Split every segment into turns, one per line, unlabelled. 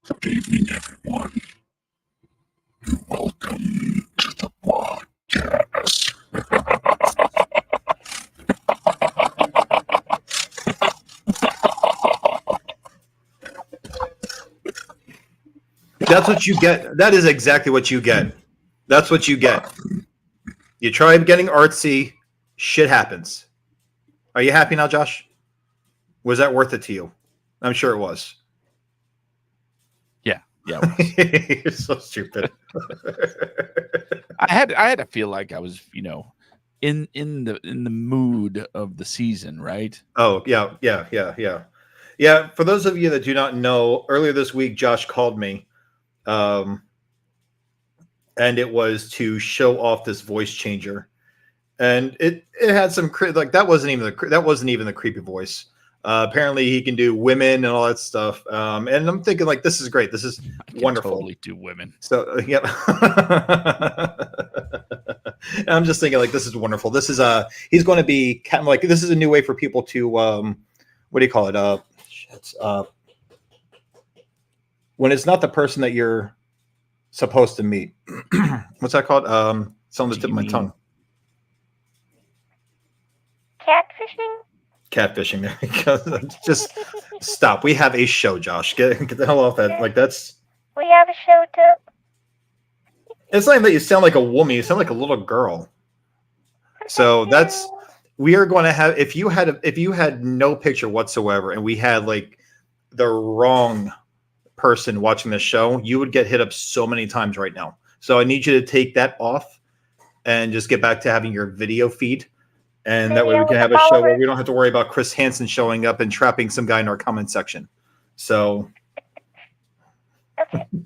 Good evening, everyone. Welcome to the WADcast.
That's what you get. That is exactly what you get. That's what you get. You try getting artsy, shit happens. Are you happy now, Josh? Was that worth it to you? I'm sure it was.
Yeah.
You're so stupid.
I had to feel like I was, in the mood of the season, right?
Oh, yeah. Yeah, for those of you that do not know, earlier this week, Josh called me, and it was to show off this voice changer, and it had some that wasn't even the creepy voice. Apparently, he can do women and all that stuff, and I'm thinking like, this is great. This is wonderful.
Totally do women.
So yeah. I'm just thinking like, this is wonderful. This is he's going to be kind of like, this is a new way for people to what do you call it? When it's not the person that you're supposed to meet. What's that called? It's on the tip of my tongue. Catfishing. There we go. Just stop. We have a show, Josh. Get the hell off that. Like, that's.
We have a show too.
It's not even that you sound like a woman. You sound like a little girl. So that's. We are going to have. If you had no picture whatsoever, and we had like the wrong person watching the show, you would get hit up so many times right now. So I need you to take that off and just get back to having your video feed. And that way we can have a show where we don't have to worry about Chris Hansen showing up and trapping some guy in our comment section. So,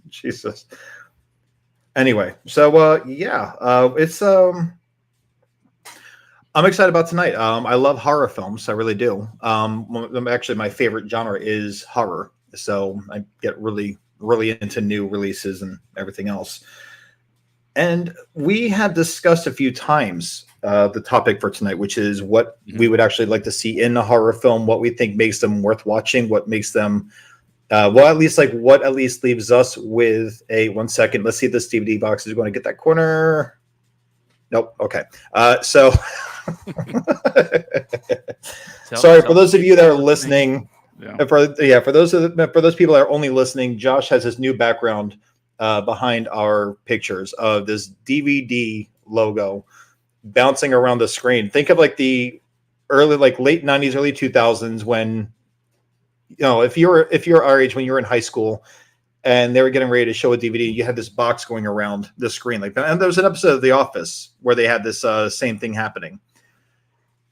Jesus. Anyway, so it's I'm excited about tonight. I love horror films. I really do. Actually, my favorite genre is horror. So I get really, really into new releases and everything else. And we have discussed a few times the topic for tonight, which is what we would actually like to see in a horror film, what we think makes them worth watching, what makes them, what at least leaves us with a 1 second. Let's see if this DVD box is going to get that corner. Nope. Okay. So sorry for those of you that are listening. Yeah. For those people that are only listening, Josh has his new background behind our pictures of this DVD logo bouncing around the screen. Think of like the late 90s, early 2000s when, if you're our age, when you were in high school and they were getting ready to show a DVD, you had this box going around the screen like that. And there was an episode of The Office where they had this same thing happening.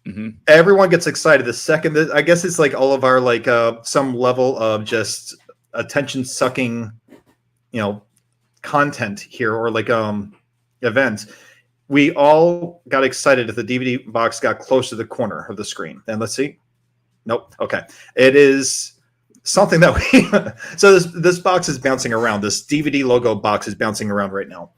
Mm-hmm. Everyone gets excited the second that, I guess it's like all of our like some level of just attention sucking, content here, or like events. We all got excited if the DVD box got close to the corner of the screen. And let's see. Nope. Okay. It is something that we so this box is bouncing around. This DVD logo box is bouncing around right now.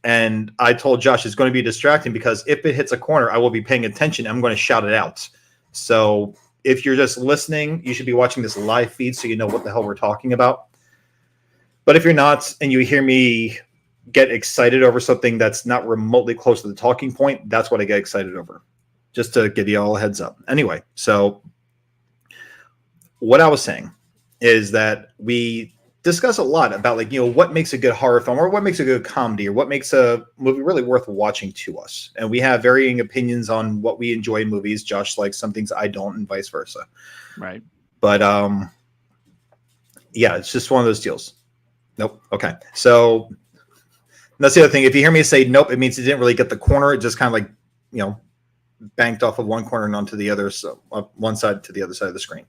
And I told Josh it's going to be distracting because if it hits a corner, I will be paying attention. I'm going to shout it out. So if you're just listening, you should be watching this live feed so you know what the hell we're talking about. But if you're not and you hear me get excited over something that's not remotely close to the talking point, that's what I get excited over. Just to give you all a heads up. Anyway, so what I was saying is that we discuss a lot about what makes a good horror film, or what makes a good comedy, or what makes a movie really worth watching to us. And we have varying opinions on what we enjoy in movies. Josh likes some things I don't, and vice versa.
Right.
But it's just one of those deals. Nope. Okay. So that's the other thing. If you hear me say nope, it means it didn't really get the corner. It just kind of like, banked off of one corner and onto the other, so one side to the other side of the screen.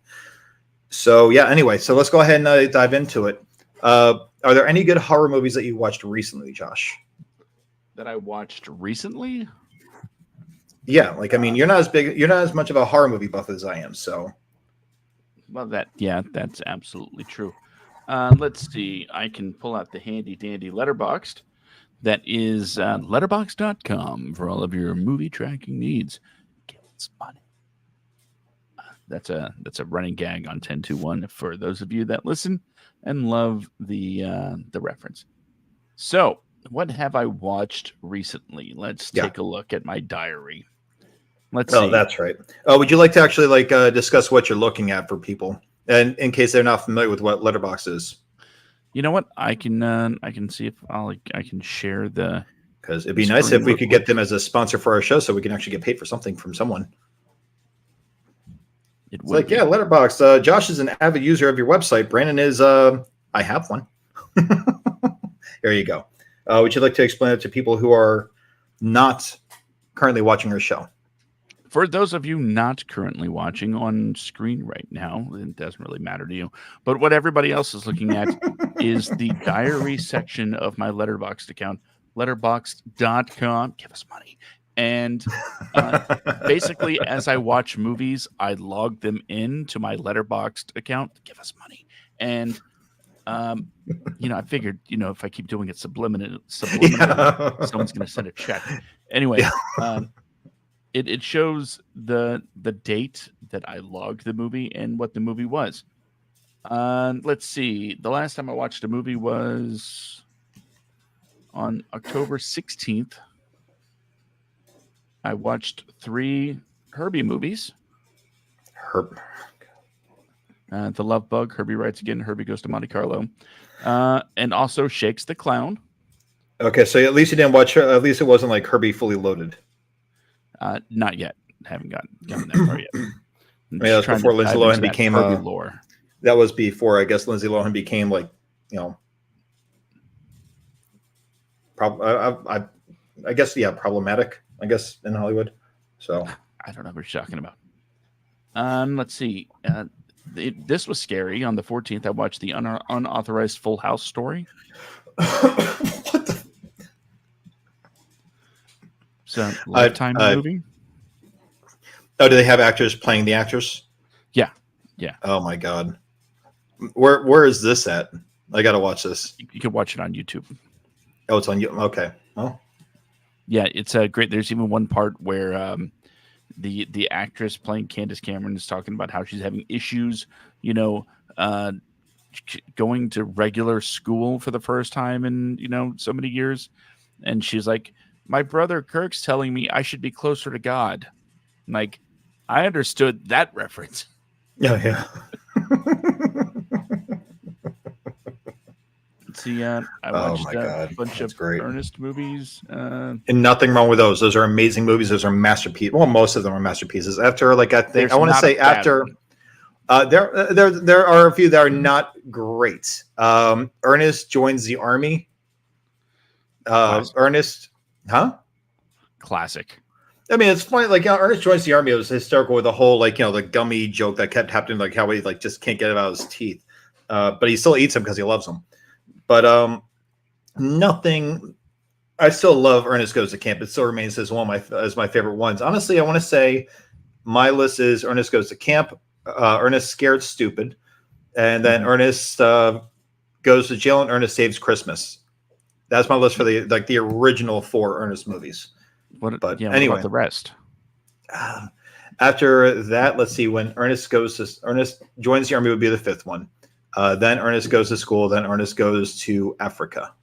So anyway, so let's go ahead and dive into it. Are there any good horror movies that you watched recently, Josh?
That I watched recently?
Yeah, you're not as much of a horror movie buff as I am, so.
Well, that's absolutely true. Let's see. I can pull out the handy dandy Letterboxd. That is letterboxd.com for all of your movie tracking needs. Get money. That's a running gag on 1021 for those of you that listen. and love the reference. So, what have I watched recently? Let's take a look at my diary. Let's see.
Oh, that's right. Would you like to actually discuss what you're looking at for people, and in case they're not familiar with what Letterboxd is?
You know what? I can see if I can share the.
Because it'd be nice if we could get them as a sponsor for our show, so we can actually get paid for something from someone. It's like, yeah, Letterboxd. Josh is an avid user of your website. Brandon is. I have one. Here you go. Would you like to explain it to people who are not currently watching our show?
For those of you not currently watching on screen right now, it doesn't really matter to you. But what everybody else is looking at is the diary section of my Letterboxd account, letterboxd.com. Give us money. And basically, as I watch movies, I log them into my Letterboxd account. Give us money. And I figured, if I keep doing it subliminally, someone's going to send a check. Anyway, it shows the date that I logged the movie and what the movie was. Let's see. The last time I watched a movie was on October 16th. I watched 3 Herbie movies. The Love Bug, Herbie Writes Again, Herbie Goes to Monte Carlo, and also Shakes the Clown.
Okay, so at least you didn't watch. At least it wasn't like Herbie Fully Loaded.
Not yet. Haven't gotten that far yet.
Yeah, that's before Lindsay Lohan became
Herbie lore.
That was before, I guess, Lindsay Lohan became I guess problematic. I guess in Hollywood. So
I don't know what you're talking about. Let's see. This was scary. On the 14th, I watched the unauthorized Full House story.
What the?
It's a Lifetime movie.
Oh, do they have actors playing the actors?
Yeah.
Oh my God. Where is this at? I got to watch this.
You can watch it on YouTube.
Oh, it's on you. Okay. Well.
Yeah, it's great. There's even one part where the actress playing Candace Cameron is talking about how she's having issues, going to regular school for the first time in, so many years. And she's like, my brother Kirk's telling me I should be closer to God. I'm like, I understood that reference.
Yeah.
See, I watched a bunch of Ernest movies.
And nothing wrong with those. Those are amazing movies. Those are masterpieces. Well, most of them are masterpieces. After there are a few that are not great. Ernest Joins the Army. Ernest, huh?
Classic.
I mean, it's funny. Ernest Joins the Army was hysterical with the whole the gummy joke that kept happening, how he just can't get it out of his teeth, but he still eats them because he loves them. But nothing. I still love Ernest Goes to Camp. It still remains as one of my favorite ones. Honestly, I want to say my list is Ernest Goes to Camp, Ernest Scared Stupid, and then Ernest Goes to Jail, and Ernest Saves Christmas. That's my list for the original 4 Ernest movies.
What
about
the rest?
After that, let's see. When Ernest Joins the Army would be the 5th one. Then Ernest Goes to School. Then Ernest Goes to Africa.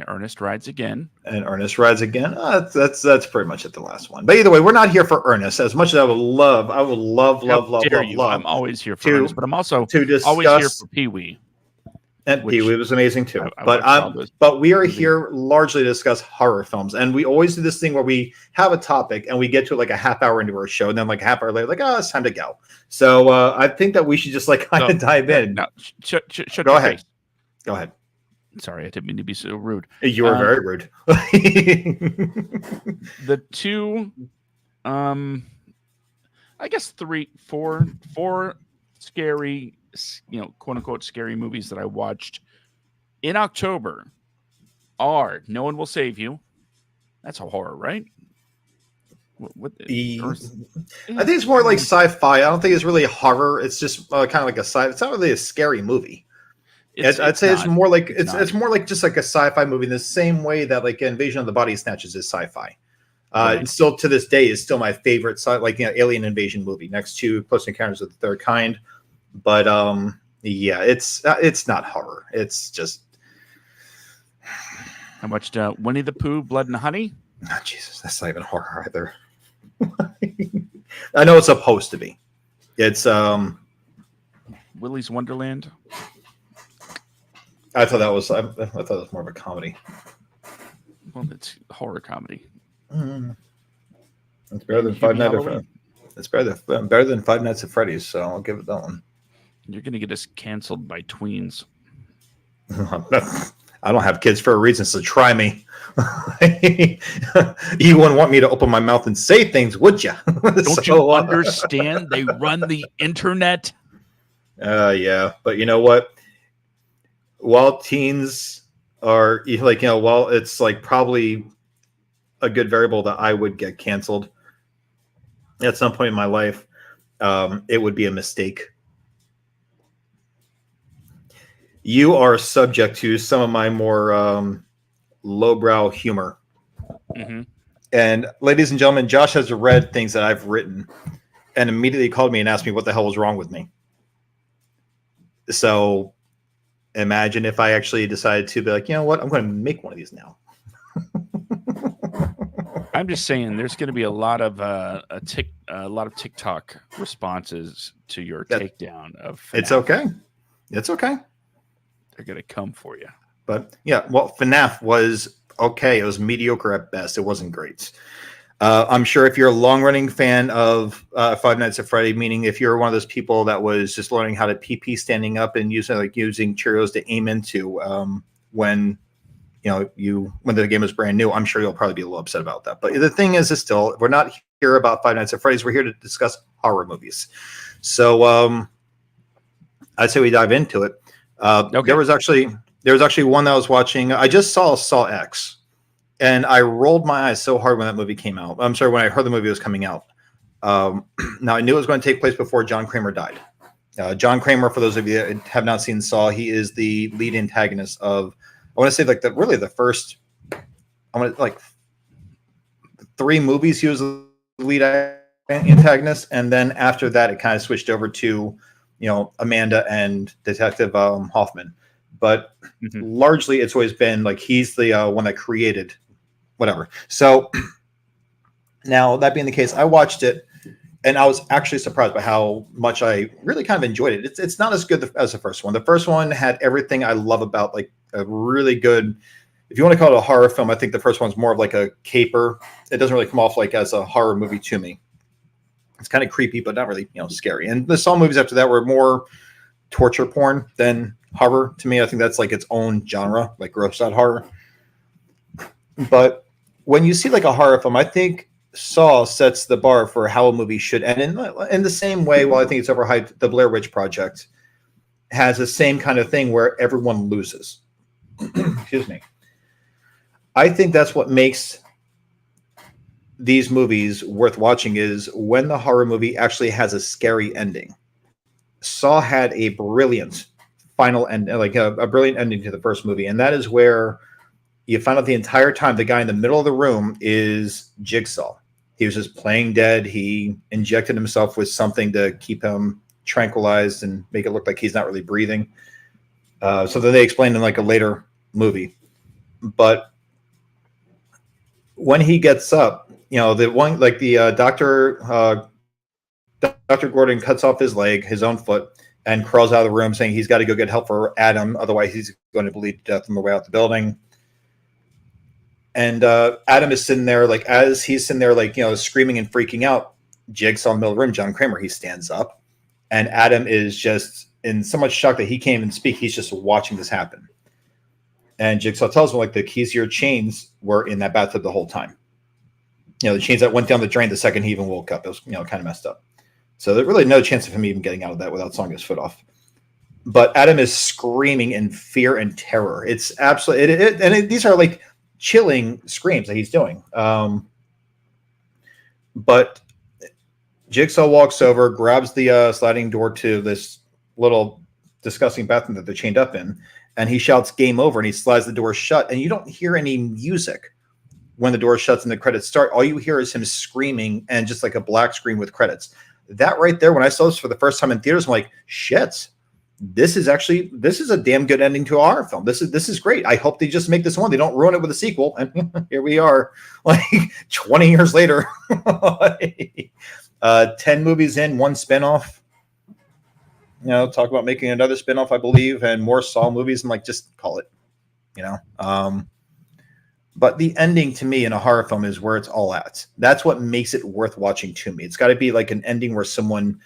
Ernest Rides Again.
And Ernest Rides Again. That's pretty much the last one. But either way, we're not here for Ernest. As much as I would love.
I'm always here for Ernest, but I'm also always here for Pee-wee.
And Pee-wee was amazing too. But we are here largely to discuss horror films. And we always do this thing where we have a topic and we get to a half hour into our show. And then a half hour later, it's time to go. So I think that we should just kind of dive in.
No,
Go ahead. Go ahead.
Sorry, I didn't mean to be so rude.
You were very rude.
The 2, I guess 4 scary, quote unquote scary movies that I watched in October are No One Will Save You. That's a horror, right?
I think it's more like sci-fi. I don't think it's really horror. It's just kind of like a sci. It's not really a scary movie. I'd say it's more like it's more like just like a sci-fi movie in the same way that Invasion of the Body Snatchers is sci-fi. It's still to this day is still my favorite alien invasion movie next to Close Encounters of the Third Kind. But Yeah, it's not horror. It's just
How much Winnie the Pooh, Blood and Honey?
oh, Jesus, that's not even horror either. I know it's supposed to be. It's
Willy's Wonderland?
I thought it was more of a comedy.
Well, it's horror comedy.
It's better than Five Nights at Freddy's. It's better than Five Nights at Freddy's, so I'll give it that one.
You're going to get us canceled by tweens.
I don't have kids for a reason, so try me. You wouldn't want me to open my mouth and say things, would you?
Don't you understand? They run the internet.
Yeah, but you know what? While teens are like, while it's like probably a good variable that I would get canceled at some point in my life, it would be a mistake. You are subject to some of my more lowbrow humor.
Mm-hmm.
And ladies and gentlemen, Josh has read things that I've written and immediately called me and asked me what the hell was wrong with me. So imagine if I actually decided to be like, you know what, I'm going to make one of these now.
I'm just saying, there's going to be a lot of TikTok responses to your takedown of FNAF.
It's okay. It's okay.
They're going to come for you.
But yeah, well, FNAF was okay. It was mediocre at best. It wasn't great. I'm sure if you're a long-running fan of Five Nights at Freddy, meaning if you're one of those people that was just learning how to PP standing up and using Cheerios to aim into when the game is brand new, I'm sure you'll probably be a little upset about that. But the thing is still, we're not here about Five Nights at Freddy's. We're here to discuss horror movies. So I'd say we dive into it. Okay. There was actually one that I was watching. I just saw Saw X, and I rolled my eyes so hard when that movie came out. I'm sorry, when I heard the movie was coming out. Now I knew it was going to take place before John Kramer died. John Kramer, for those of you that have not seen Saw, he is the lead antagonist of, I want to say the first, three movies he was the lead antagonist, and then after that it kind of switched over to Amanda and Detective Hoffman. But largely it's always been like he's the one that created whatever. So now that being the case, I watched it and I was actually surprised by how much I really kind of enjoyed it. It's not as good as the first one. The first one had everything I love about like a really good, if you want to call it a horror film, I think the first one's more of like a caper. It doesn't really come off like as a horror movie to me. It's kind of creepy, but not really, scary. And the Saw movies after that were more torture porn than horror to me. I think that's like its own genre, like gross out horror. But when you see like a horror film, I think Saw sets the bar for how a movie should end. In the same way, while I think it's overhyped, the Blair Witch Project has the same kind of thing where everyone loses. Excuse me. I think that's what makes these movies worth watching, is when the horror movie actually has a scary ending. Saw had a brilliant final end, like a brilliant ending to the first movie, and that is where you find out the entire time the guy in the middle of the room is Jigsaw. He was just playing dead. He injected himself with something to keep him tranquilized and make it look like he's not really breathing. So then they explained in like a later movie. But when he gets up, the one, like the Dr. Gordon cuts off his leg, his own foot, and crawls out of the room saying he's got to go get help for Adam. Otherwise, he's going to bleed to death on the way out the building. And Adam is sitting there, like, as he's sitting there, like, screaming and freaking out. Jigsaw in the middle of the room, John Kramer, he stands up. And Adam is just in so much shock that he can't even speak. He's just watching this happen. And Jigsaw tells him, like, the keys to your chains were in that bathtub the whole time. The chains that went down the drain the second he even woke up. It was, kind of messed up. So there's really no chance of him even getting out of that without sawing his foot off. But Adam is screaming in fear and terror. It's absolutely, these are like chilling screams that he's doing. But Jigsaw walks over, grabs the sliding door to this little disgusting bathroom that they're chained up in, and he shouts "Game over," and he slides the door shut, and you don't hear any music when the door shuts and the credits start. All you hear is him screaming and just like a black screen with credits. That right there, when I saw this for the first time in theaters, I'm like, shit, this is a damn good ending to a horror film. This is great. I hope they just make this one. They don't ruin it with a sequel. And here we are, like 20 years later. 10 movies in, one spinoff. You know, talk about making another spinoff, I believe, and more Saw movies. And like, just call it. You know. But the ending to me in a horror film is where it's all at. That's what makes it worth watching to me. It's got to be like an ending where someone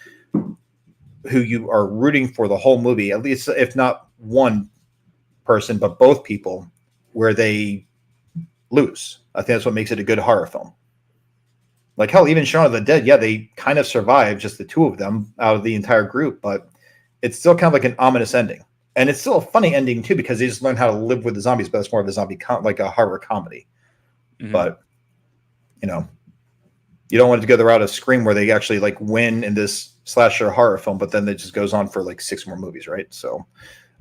who you are rooting for the whole movie, at least if not one person, but both people, where they lose. I think that's what makes it a good horror film. Like hell, even Shaun of the Dead, yeah, they kind of survived, just the two of them out of the entire group, but it's still kind of like an ominous ending. And it's still a funny ending too, because they just learn how to live with the zombies, but it's more of a zombie like a horror comedy. Mm-hmm. But you know, you don't want to go the route of Scream where they actually like win in this slasher horror film, but then it just goes on for like 6 more movies, right? So,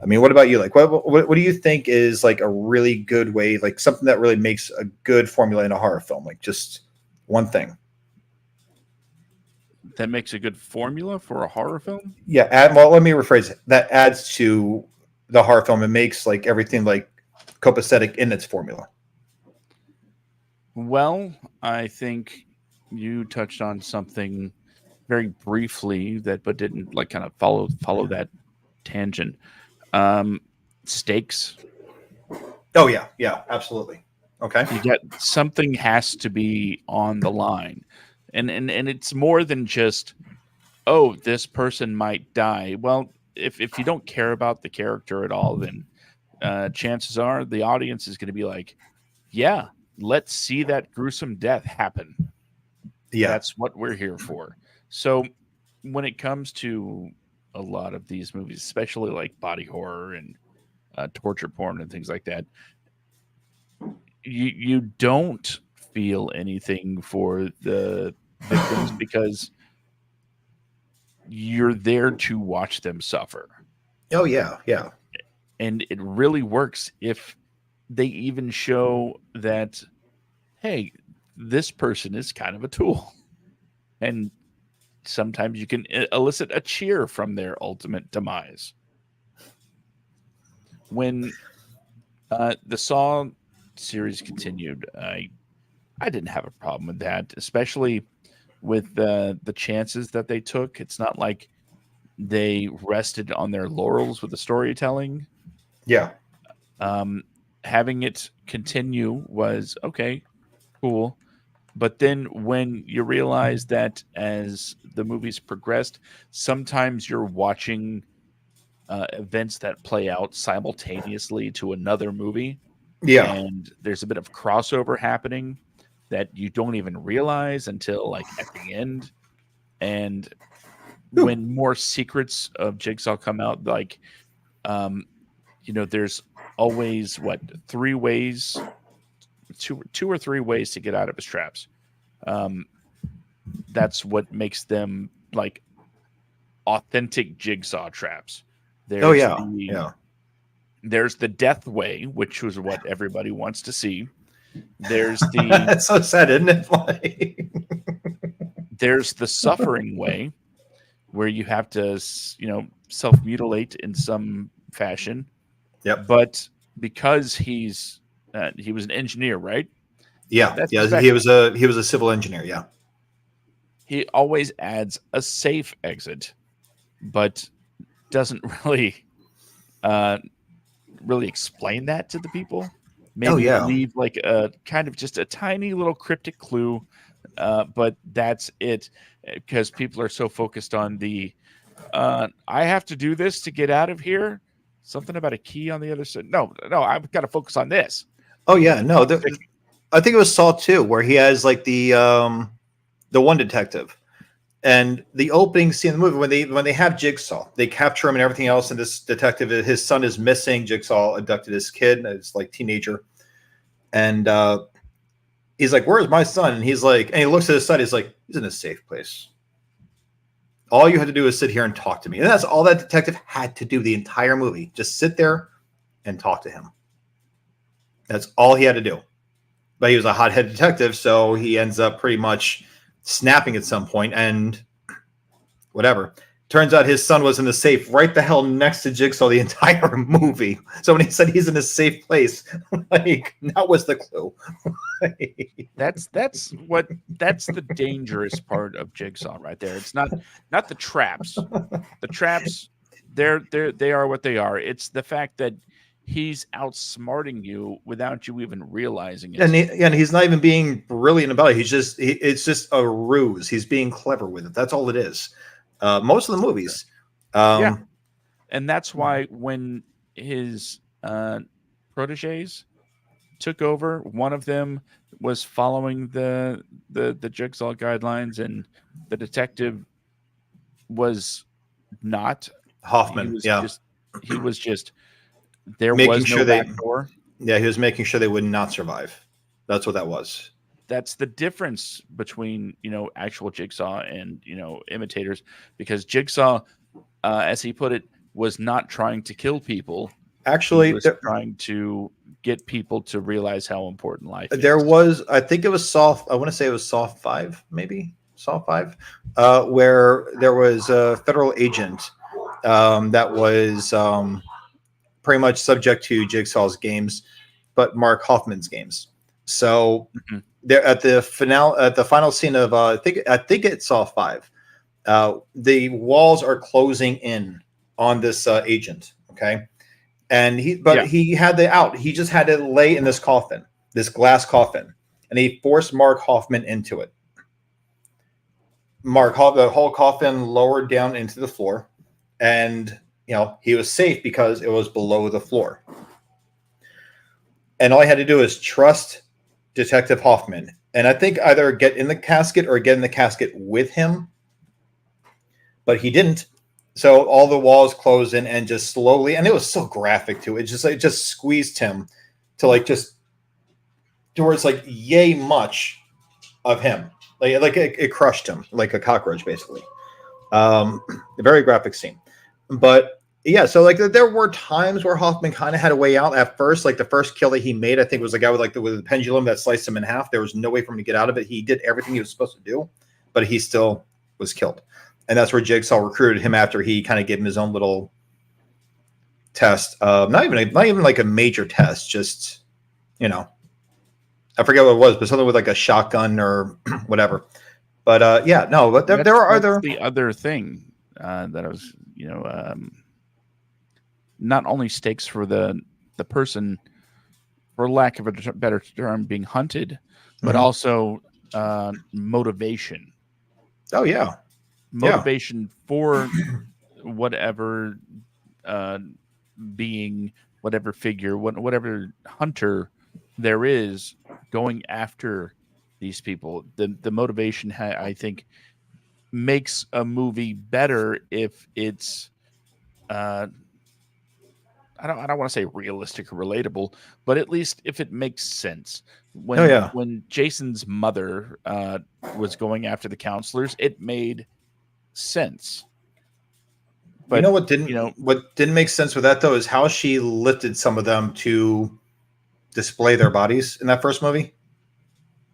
I mean, what about you? Like, what do you think is like a really good way, like something that really makes a good formula in a horror film? Like just one thing
that makes a good formula for a horror film.
Yeah, well, let me rephrase it. That adds to the horror film and makes like everything like copacetic in its formula.
Well, I think you touched on something very briefly but didn't like kind of follow that tangent. Stakes.
Oh yeah, absolutely. Okay.
You get something has to be on the line. And it's more than just, oh, this person might die. Well, if you don't care about the character at all, then chances are the audience is going to be like, yeah, let's see that gruesome death happen.
Yeah.
That's what we're here for. So when it comes to a lot of these movies, especially like body horror and torture porn and things like that, you don't feel anything for the victims because you're there to watch them suffer.
Oh yeah.
And it really works if they even show that, hey, this person is kind of a tool. And sometimes you can elicit a cheer from their ultimate demise. When the Saw series continued, I didn't have a problem with that, especially with the chances that they took. It's not like they rested on their laurels with the storytelling.
Yeah.
Having it continue was okay, cool. But then when you realize that as the movies progressed, sometimes you're watching events that play out simultaneously to another movie.
Yeah.
And there's a bit of crossover happening that you don't even realize until like at the end. And when more secrets of Jigsaw come out, like, there's always 3 ways, two or 3 ways to get out of his traps. That's what makes them like authentic Jigsaw traps. There's There's the death way, which was what everybody wants to see. There's the
that's so sad, isn't it? Like...
There's the suffering way, where you have to, self-mutilate in some fashion.
Yep.
But because he was an engineer, right?
Yeah. He was a civil engineer. Yeah.
He always adds a safe exit, but doesn't really explain that to the people. Maybe leave like a kind of just a tiny little cryptic clue, but that's it, because people are so focused on the I have to do this to get out of here. Something about a key on the other side. No, I've got to focus on this.
Oh yeah, no. I think it was Saw 2 where he has like the one detective, and the opening scene of the movie when they have Jigsaw, they capture him and everything else, and this detective, his son is missing. Jigsaw abducted his kid, it's like teenager, and he's like, "Where's my son?" And he's like, and he looks at his son. He's like, "He's in a safe place. All you have to do is sit here and talk to me." And that's all that detective had to do the entire movie. Just sit there and talk to him. That's all he had to do. But he was a hothead detective, so he ends up pretty much snapping at some point and whatever. Turns out his son was in the safe right the hell next to Jigsaw the entire movie. So when he said he's in a safe place, like that was the clue.
That's the dangerous part of Jigsaw right there. It's not the traps. The traps, they are what they are. It's the fact that he's outsmarting you without you even realizing it.
And he's not even being brilliant about it. It's just a ruse. He's being clever with it. That's all it is. Most of the movies.
Yeah. And that's why when his proteges took over, one of them was following the Jigsaw guidelines, and the detective was not.
Hoffman.
He was just there
making
was
sure
no
they,
back door.
Yeah, he was making sure they would not survive. That's what that was.
That's the difference between actual Jigsaw and imitators, because Jigsaw, as he put it, was not trying to kill people.
Actually,
he was trying to get people to realize how important life is.
There was, I think it was Saw. I want to say it was Saw 5, maybe Saw 5, where there was a federal agent that was pretty much subject to Jigsaw's games, but Mark Hoffman's games. So there at the final scene of I think it's Saw 5. The walls are closing in on this agent. Okay. And he had the out. He just had to lay in this coffin, this glass coffin, and he forced Mark Hoffman into it. The whole coffin lowered down into the floor, and he was safe because it was below the floor. And all he had to do is trust Detective Hoffman, and I think either get in the casket or get in the casket with him, but he didn't. So all the walls closed in and just slowly, and it was so graphic too. It just squeezed him to just towards yay much of him. It crushed him like a cockroach, basically. A very graphic scene. But yeah, so there were times where Hoffman kind of had a way out at first. Like the first kill that he made, I think was a guy with the pendulum that sliced him in half. There was no way for him to get out of it. He did everything he was supposed to do, but he still was killed. And that's where Jigsaw recruited him after he kind of gave him his own little test. Not even like a major test, just I forget what it was, but something with like a shotgun or whatever. But but there are other.
The other thing that I was, not only stakes for the person, for lack of a better term, being hunted, but also motivation.
Oh yeah.
Motivation for whatever being, whatever figure, whatever hunter there is going after these people. The motivation, I think, makes a movie better if it's I don't want to say realistic or relatable, but at least if it makes sense. When Jason's mother was going after the counselors, it made sense. But
what didn't make sense with that though is how she lifted some of them to display their bodies in that first movie.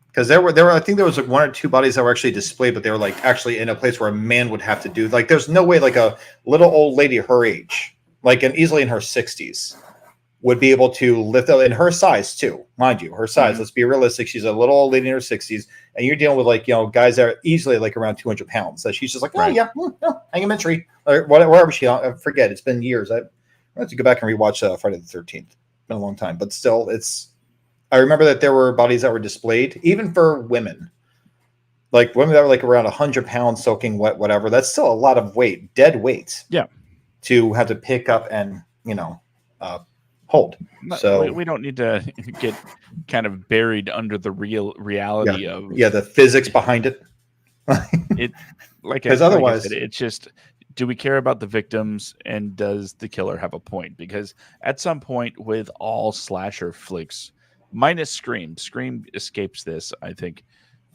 Because there were I think there was one or two bodies that were actually displayed, but they were actually in a place where a man would have to do. There's no way a little old lady her age, and easily in her 60s, would be able to lift up, in her size too, mind you, her size. Let's be realistic. She's a little old lady in her 60s, and you're dealing with guys that are easily around 200 pounds. So she's just hang a tree or wherever she. I forget. It's been years. I have to go back and rewatch Friday the 13th. It's been a long time, but still, I remember that there were bodies that were displayed, even for women. Women that were around 100 pounds soaking wet, whatever. That's still a lot of weight, dead weight.
Yeah.
To have to pick up and, hold. So
we don't need to get kind of buried under the reality of
the physics behind it.
Because otherwise, it's just, do we care about the victims, and does the killer have a point? Because at some point with all slasher flicks, minus Scream escapes this, I think,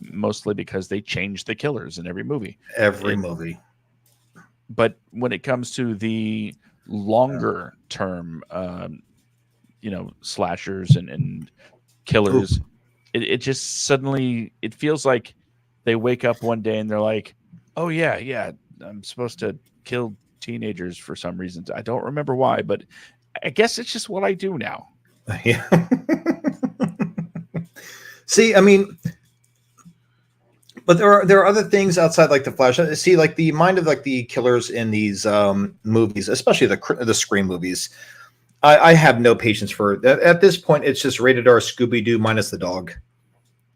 mostly because they change the killers in every movie.
Movie.
But when it comes to the longer term, slashers and killers, it just suddenly, it feels like they wake up one day and they're like, oh yeah, I'm supposed to kill teenagers for some reasons. I don't remember why, but I guess it's just what I do now.
Yeah. See, I mean, but there are other things outside like the Flash. See, like the mind of like the killers in these movies, especially the Scream movies. I have no patience for at this point. It's just rated R Scooby Doo minus the dog.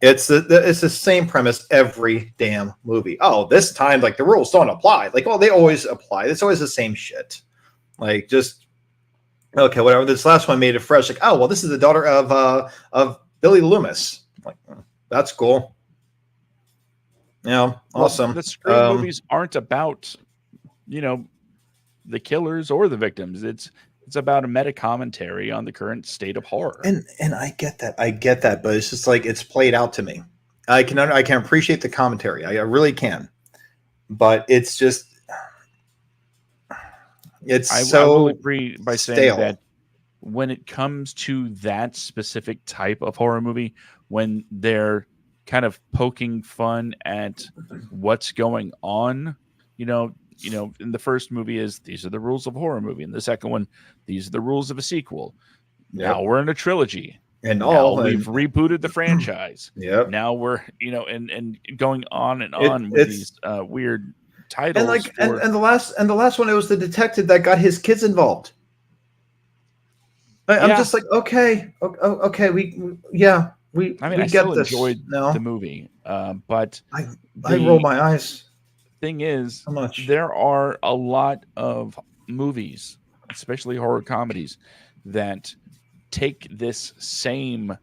It's the same premise every damn movie. Oh, this time like the rules don't apply. Like, oh, they always apply. It's always the same shit. Like, just okay, whatever. This last one made it fresh. Like, oh well, this is the daughter of Billy Loomis. Like, that's cool. Awesome.
Well, the Scream movies aren't about, the killers or the victims. It's about a meta commentary on the current state of horror.
And I get that, but it's just like it's played out to me. I can appreciate the commentary. I really can, but it's just
I will agree by
stale.
saying that when it comes to that specific type of horror movie, when they're kind of poking fun at what's going on, in the first movie is these are the rules of a horror movie. In the second one, these are the rules of a sequel. Yep. Now we're in a trilogy.
And
we've rebooted the franchise.
Yep.
Now we're, and going on and on with these weird titles.
And the last one, it was the detective that got his kids involved. I'm just like, okay, we
I
get
still
this.
Enjoyed the movie, but
I roll my eyes.
Thing is,
how much?
There are a lot of movies, especially horror comedies, that take this same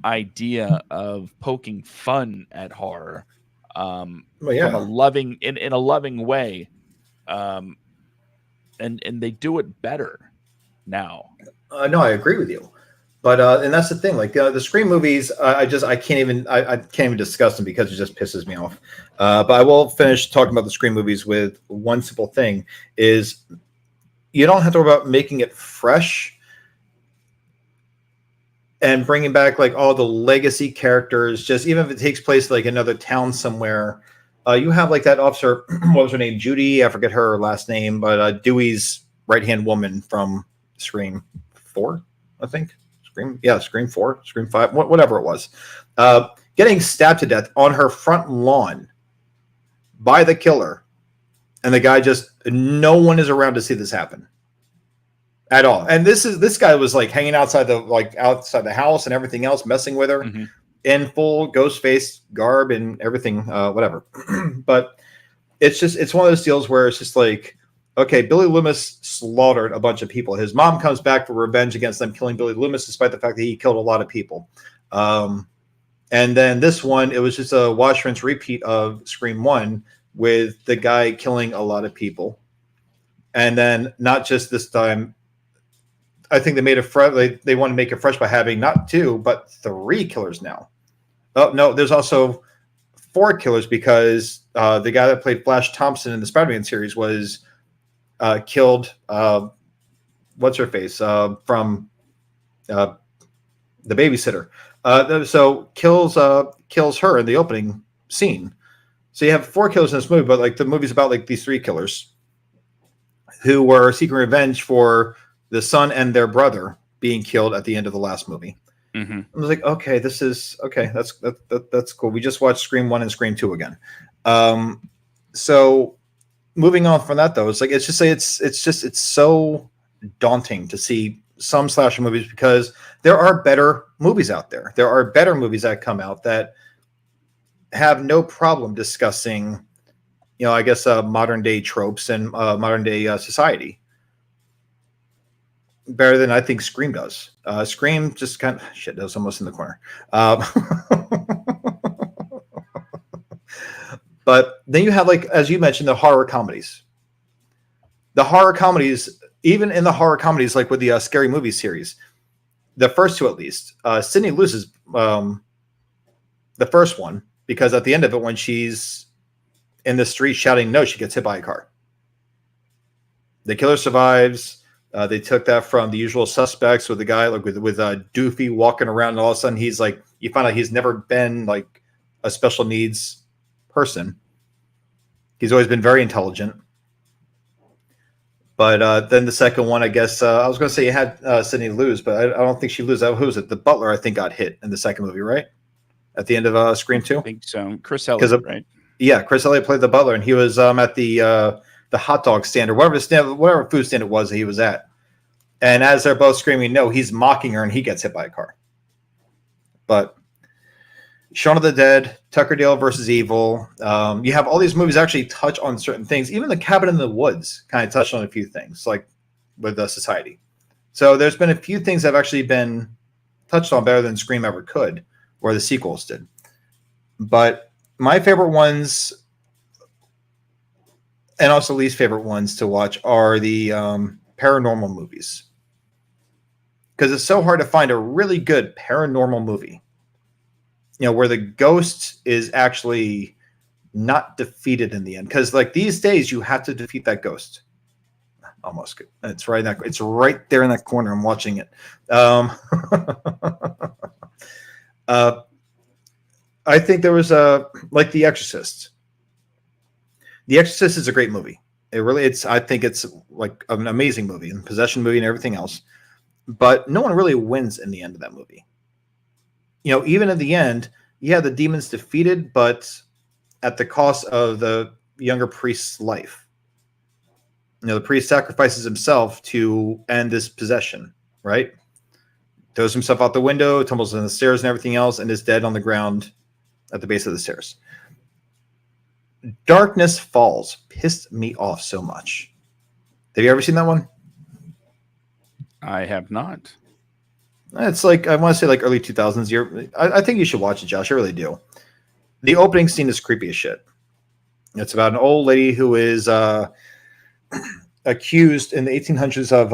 idea of poking fun at horror, from a loving in a loving way, and they do it better now.
No, I agree with you. But and that's the thing. Like the Scream movies, I can't even discuss them because it just pisses me off. But I will finish talking about the Scream movies with one simple thing: is you don't have to worry about making it fresh and bringing back like all the legacy characters. Just even if it takes place like another town somewhere, you have like that officer. What was her name? Judy. I forget her last name, but Dewey's right-hand woman from Scream 4, I think. Scream 4, Scream 5, whatever it was, getting stabbed to death on her front lawn by the killer, and the guy no one is around to see this happen at all. And this guy was like hanging outside the house and everything else, messing with her in full ghost face garb and everything, whatever. But it's one of those deals where it's just like, okay, Billy Loomis slaughtered a bunch of people. His mom comes back for revenge against them killing Billy Loomis, despite the fact that he killed a lot of people. And then this one, it was just a wash, rinse, repeat of Scream 1 with the guy killing a lot of people. And then not just this time, I think they made they want to make it fresh by having not 2, but 3 killers now. Oh, no, there's also 4 killers because the guy that played Flash Thompson in the Spider-Man series was killed what's her face from the babysitter. So kills her in the opening scene. So you have 4 killers in this movie, but like the movie's about like these 3 killers who were seeking revenge for the son and their brother being killed at the end of the last movie. I was like, okay, this is okay. That's cool. We just watched Scream 1 and Scream 2 again. So moving on from that, though, it's so daunting to see some slasher movies because there are better movies out there. There are better movies that come out that have no problem discussing, I guess, modern day tropes and modern day society better than I think Scream does. Scream just kind of shit. That was almost in the corner. But then you have, like, as you mentioned, the horror comedies. The horror comedies, even in the horror comedies, like with the Scary Movie series, the first 2 at least, Sydney loses the first one because at the end of it, when she's in the street shouting no, she gets hit by a car. The killer survives. They took that from The Usual Suspects with the guy like with Doofy walking around, and all of a sudden he's like, you find out he's never been like a special needs person. He's always been very intelligent. But then the second one, I guess I was going to say you had Sydney lose, but I don't think she lose. Who was it? The butler, I think, got hit in the second movie, right? At the end of Scream 2?
I think so. Chris Elliott, right?
Yeah, Chris Elliott played the butler, and he was at the hot dog stand or whatever food stand it was that he was at. And as they're both screaming, no, he's mocking her, and he gets hit by a car. But Shaun of the Dead, Tucker Dale versus Evil. You have all these movies actually touch on certain things. Even The Cabin in the Woods kind of touched on a few things, like with society. So there's been a few things that have actually been touched on better than Scream ever could, or the sequels did. But my favorite ones, and also least favorite ones to watch, are the paranormal movies. Because it's so hard to find a really good paranormal movie, where the ghost is actually not defeated in the end. Because like these days, you have to defeat that ghost. Almost good. It's right there in that corner. I'm watching it. I think there was like The Exorcist. The Exorcist is a great movie. I think it's like an amazing movie, and possession movie and everything else. But no one really wins in the end of that movie. Even at the end, the demon's defeated, but at the cost of the younger priest's life. The priest sacrifices himself to end this possession, right? Throws himself out the window, tumbles down the stairs and everything else, and is dead on the ground at the base of the stairs. Darkness Falls pissed me off so much. Have you ever seen that one?
I have not.
It's like, I want to say like early 2000s. I think you should watch it, Josh. I really do. The opening scene is creepy as shit. It's about an old lady who is accused in the 1800s of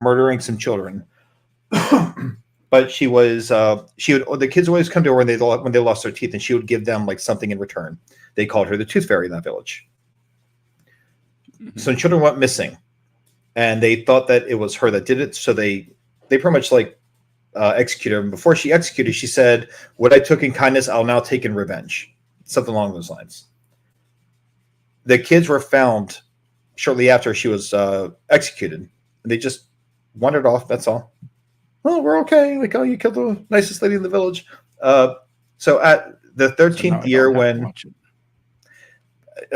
murdering some children. But the kids always come to her when they lost their teeth, and she would give them like something in return. They called her the Tooth Fairy in that village. Mm-hmm. So children went missing, and they thought that it was her that did it. So they pretty much like executed her. And before she executed, she said, "What I took in kindness, I'll now take in revenge." Something along those lines. The kids were found shortly after she was executed, and they just wandered off. That's all. Oh, we're okay. Like, oh, you killed the nicest lady in the village. So at the 13th year, when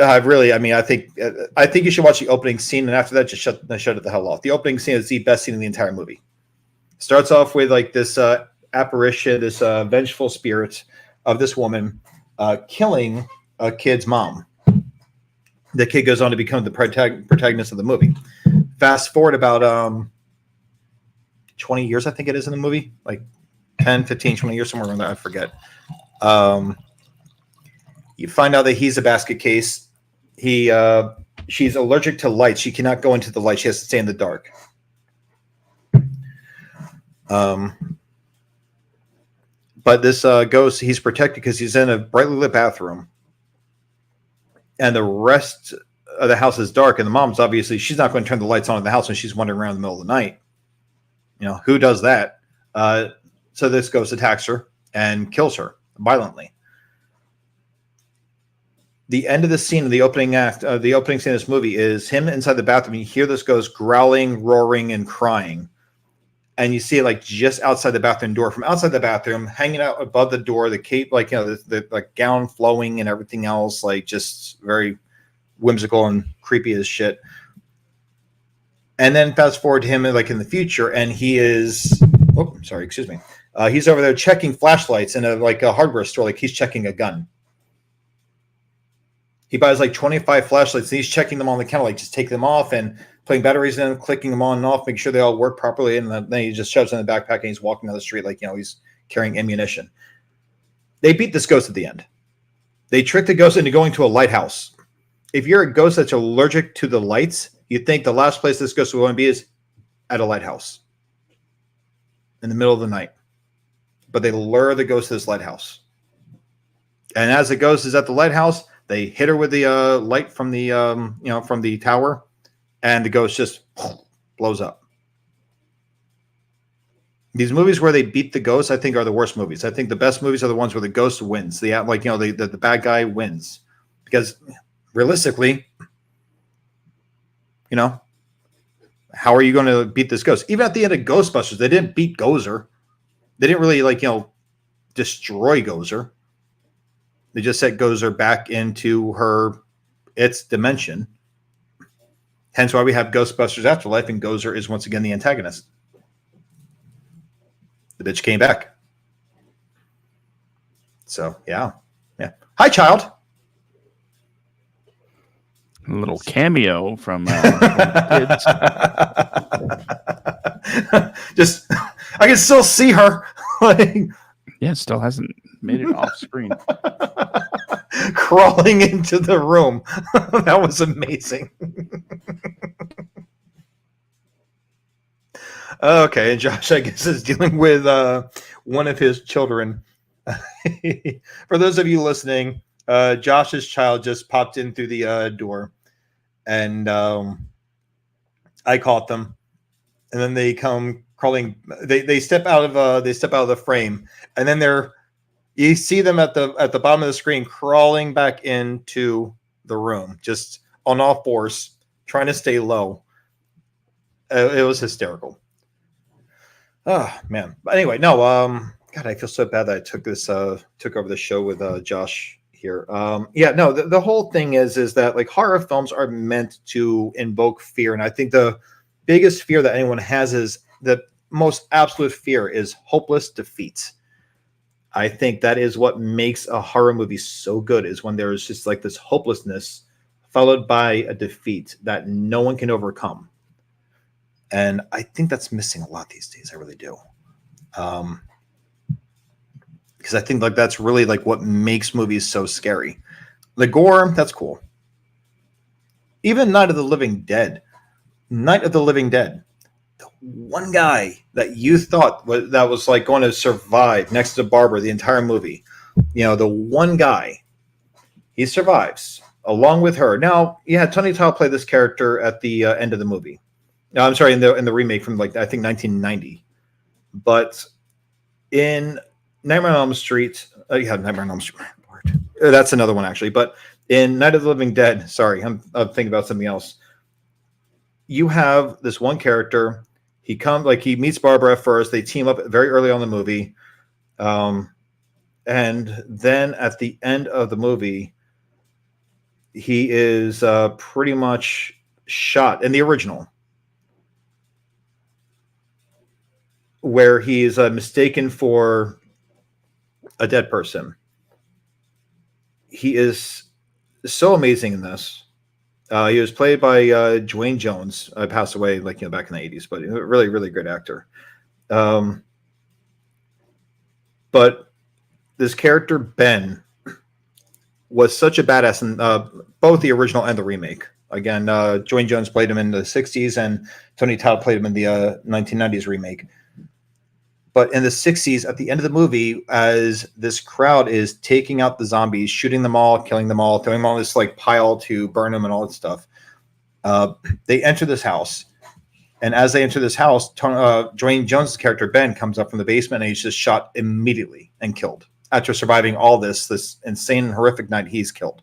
I think you should watch the opening scene, and after that, just shut it the hell off. The opening scene is the best scene in the entire movie. Starts off with like this apparition, this vengeful spirit of this woman killing a kid's mom. The kid goes on to become the protagonist of the movie. Fast forward about 20 years, I think it is in the movie, like 10, 15, 20 years, somewhere around there. I forget. You find out that he's a basket case. She's allergic to light. She cannot go into the light. She has to stay in the dark. But this ghost, he's protected because he's in a brightly lit bathroom, and the rest of the house is dark. And the mom's obviously, she's not going to turn the lights on in the house when she's wandering around in the middle of the night. Who does that? So this ghost attacks her and kills her violently. The end of the scene of the opening act, the opening scene of this movie is him inside the bathroom. You hear this ghost growling, roaring, and crying. And you see it like just outside the bathroom door. From outside the bathroom, hanging out above the door, the cape, like, the like gown flowing and everything else, like just very whimsical and creepy as shit. And then fast forward to him like in the future, and he is, he's over there checking flashlights in a hardware store, like he's checking a gun. He buys like 25 flashlights, and he's checking them on the counter, like just taking them off and putting batteries in, clicking them on and off, make sure they all work properly, and then he just shoves them in the backpack and he's walking down the street like, he's carrying ammunition. They beat this ghost at the end. They tricked the ghost into going to a lighthouse. If you're a ghost that's allergic to the lights, you think the last place this ghost will going to be is at a lighthouse in the middle of the night. But they lure the ghost to this lighthouse. And as the ghost is at the lighthouse, they hit her with the light from the from the tower, and the ghost just blows up. These movies where they beat the ghost, I think, are the worst movies. I think the best movies are the ones where the ghost wins. The bad guy wins, because realistically, How are you going to beat this ghost? Even at the end of Ghostbusters, they didn't beat Gozer. They didn't really destroy Gozer. They just set Gozer back into its dimension. Hence why we have Ghostbusters Afterlife, and Gozer is once again the antagonist. The bitch came back. So, yeah. Hi, child.
A little cameo from kids.
Just, I can still see her.
Yeah, still hasn't made it off screen.
Crawling into the room. That was amazing. Okay, and Josh, I guess, is dealing with one of his children. For those of you listening, Josh's child just popped in through the door, and I caught them, and then they come crawling. They step out of the frame, and then you see them at the bottom of the screen crawling back into the room, just on all fours, trying to stay low. It was hysterical. Oh man! But anyway, no. God, I feel so bad that I took over the show with Josh here. No. The whole thing is that like horror films are meant to invoke fear, and I think the biggest fear that anyone has is the most absolute fear is hopeless defeat. I think that is what makes a horror movie so good, is when there's just like this hopelessness followed by a defeat that no one can overcome. And I think that's missing a lot these days. I really do. Because I think like that's really like what makes movies so scary. The gore, that's cool. Even Night of the Living Dead. The one guy that you thought that was like going to survive next to Barbara the entire movie. The one guy, he survives along with her. Now, Tony Todd played this character at the end of the movie. No, I'm sorry, in the remake from like I think 1990. But in Nightmare on Elm Street, Nightmare on Elm Street. That's another one actually. But in Night of the Living Dead, sorry, I'm thinking about something else. You have this one character. He meets Barbara at first. They team up very early on in the movie, and then at the end of the movie, he is pretty much shot in the original, where he is mistaken for a dead person. He is so amazing in this. He was played by Dwayne Jones. Passed away back in the 80s, but a really, really great actor. But this character, Ben, was such a badass in both the original and the remake. Again, Dwayne Jones played him in the 60s, and Tony Todd played him in the 1990s remake. But in the 60s, at the end of the movie, as this crowd is taking out the zombies, shooting them all, killing them all, throwing them all in this pile to burn them and all that stuff, they enter this house. And as they enter this house, Dwayne Jones' character, Ben, comes up from the basement, and he's just shot immediately and killed. After surviving all this insane, horrific night, he's killed.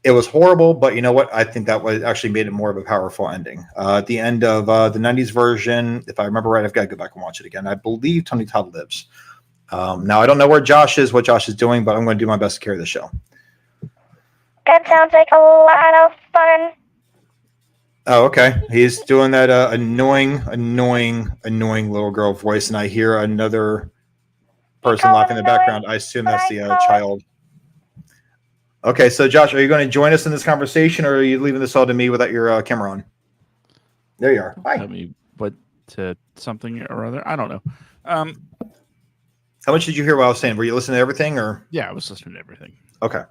It was horrible, but you know what? I think that was actually made it more of a powerful ending. At the end of the 90s version, if I remember right, I've got to go back and watch it again. I believe Tony Todd lives. Now, I don't know where Josh is, what Josh is doing, but I'm going to do my best to carry the show.
That sounds like a lot of fun.
Oh, okay. He's doing that annoying little girl voice, and I hear another person laughing in the background. I assume that's the child. Okay, so Josh, are you going to join us in this conversation, or are you leaving this all to me without your camera on? There you are. Hi.
Tell me what something or other. I don't know.
How much did you hear what I was saying? Were you listening to everything, or?
Yeah, I was listening to everything.
Okay.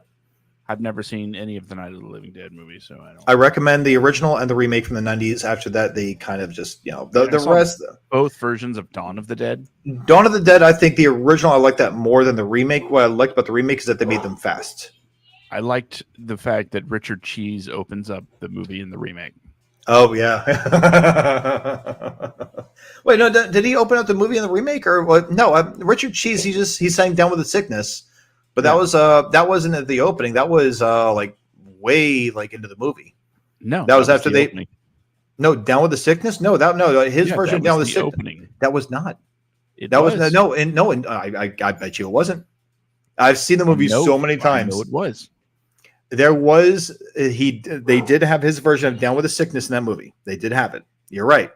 I've never seen any of the Night of the Living Dead movies, so I don't.
I recommend the original and the remake from the 90s. After that, they kind of just, the rest.
Both versions of Dawn of the Dead.
Dawn of the Dead, I think the original, I like that more than the remake. What I liked about the remake is that they made them fast.
I liked the fact that Richard Cheese opens up the movie in the remake.
Oh, yeah. Wait, no, did he open up the movie in the remake, or what? No, Richard Cheese, he sang Down with the Sickness, but that wasn't at the opening. That was way into the movie.
No,
that was after they. No, Down with the Sickness. No, his
Yeah,
version
that
of Down
was
with
the
the Sickness.
opening.
That was not.
It
That
was.
was no, and I bet you it wasn't. I've seen the movie so many
I
times.
know it was.
There was they did have his version of Down with the Sickness in that movie. They did have it. You're right.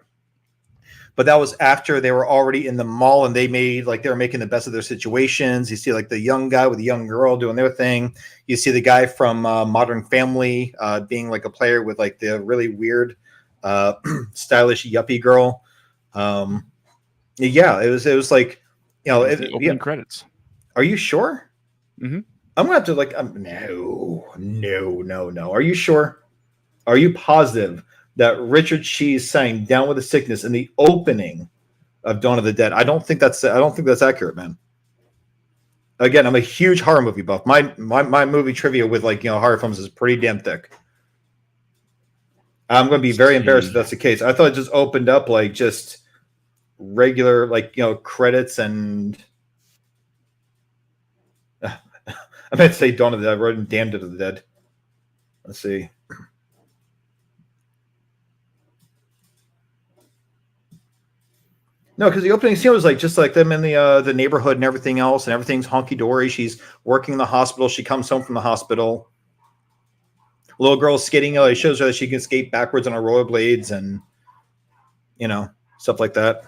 But that was after they were already in the mall and they were making the best of their situations. You see like the young guy with the young girl doing their thing. You see the guy from Modern Family being like a player with like the really weird, stylish yuppie girl. Yeah, it was like,
The opening credits.
Are you sure?
Mm-hmm.
I'm gonna have to no. Are you sure? Are you positive that Richard Cheese sang "Down with the Sickness" in the opening of Dawn of the Dead? I don't think that's accurate, man. Again, I'm a huge horror movie buff. My movie trivia with horror films is pretty damn thick. I'm going to be very embarrassed if that's the case. I thought it just opened up like just regular credits and. I meant to say Dawn of the Dead. I wrote Damned of the Dead. Let's see. No, because the opening scene was like just like them in the neighborhood and everything else, and everything's hunky dory. She's working in the hospital. She comes home from the hospital. Little girl skating. It shows her that she can skate backwards on her rollerblades and stuff like that.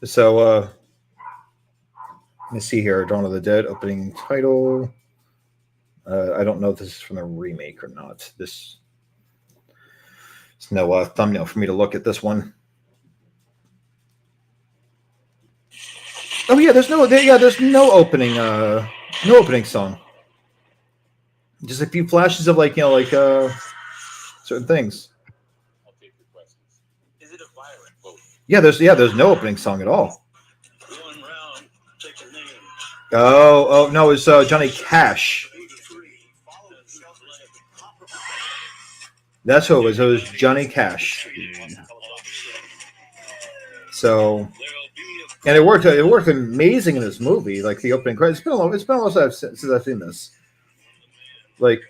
So let me see here. Dawn of the Dead opening title. I don't know if this is from the remake or not. There's no thumbnail for me to look at this one. Oh yeah, there's no opening song. Just a few flashes of certain things.
I'll take your questions. Is it a violent vote?
There's no opening song at all.
One round, take your name.
Oh no, it's Johnny Cash. That's who it was. It was Johnny Cash. So, and it worked. It worked amazing in this movie. Like the opening credits. It's been a long time since I've seen this. Like,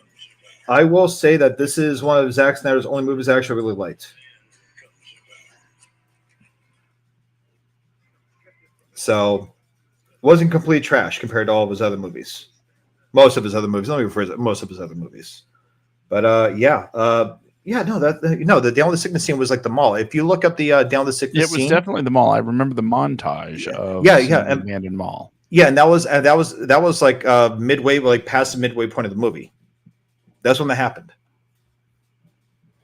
I will say that this is one of Zack Snyder's only movies I actually really liked. So, wasn't complete trash compared to all of his other movies. Most of his other movies. Let me rephrase it. Most of his other movies. But the Down with the Sickness scene was like the mall. If you look up the Down with the Sickness scene,
it was definitely the mall. I remember the montage of
and
abandoned mall.
Yeah, and that was like midway, like past the midway point of the movie. That's when that happened.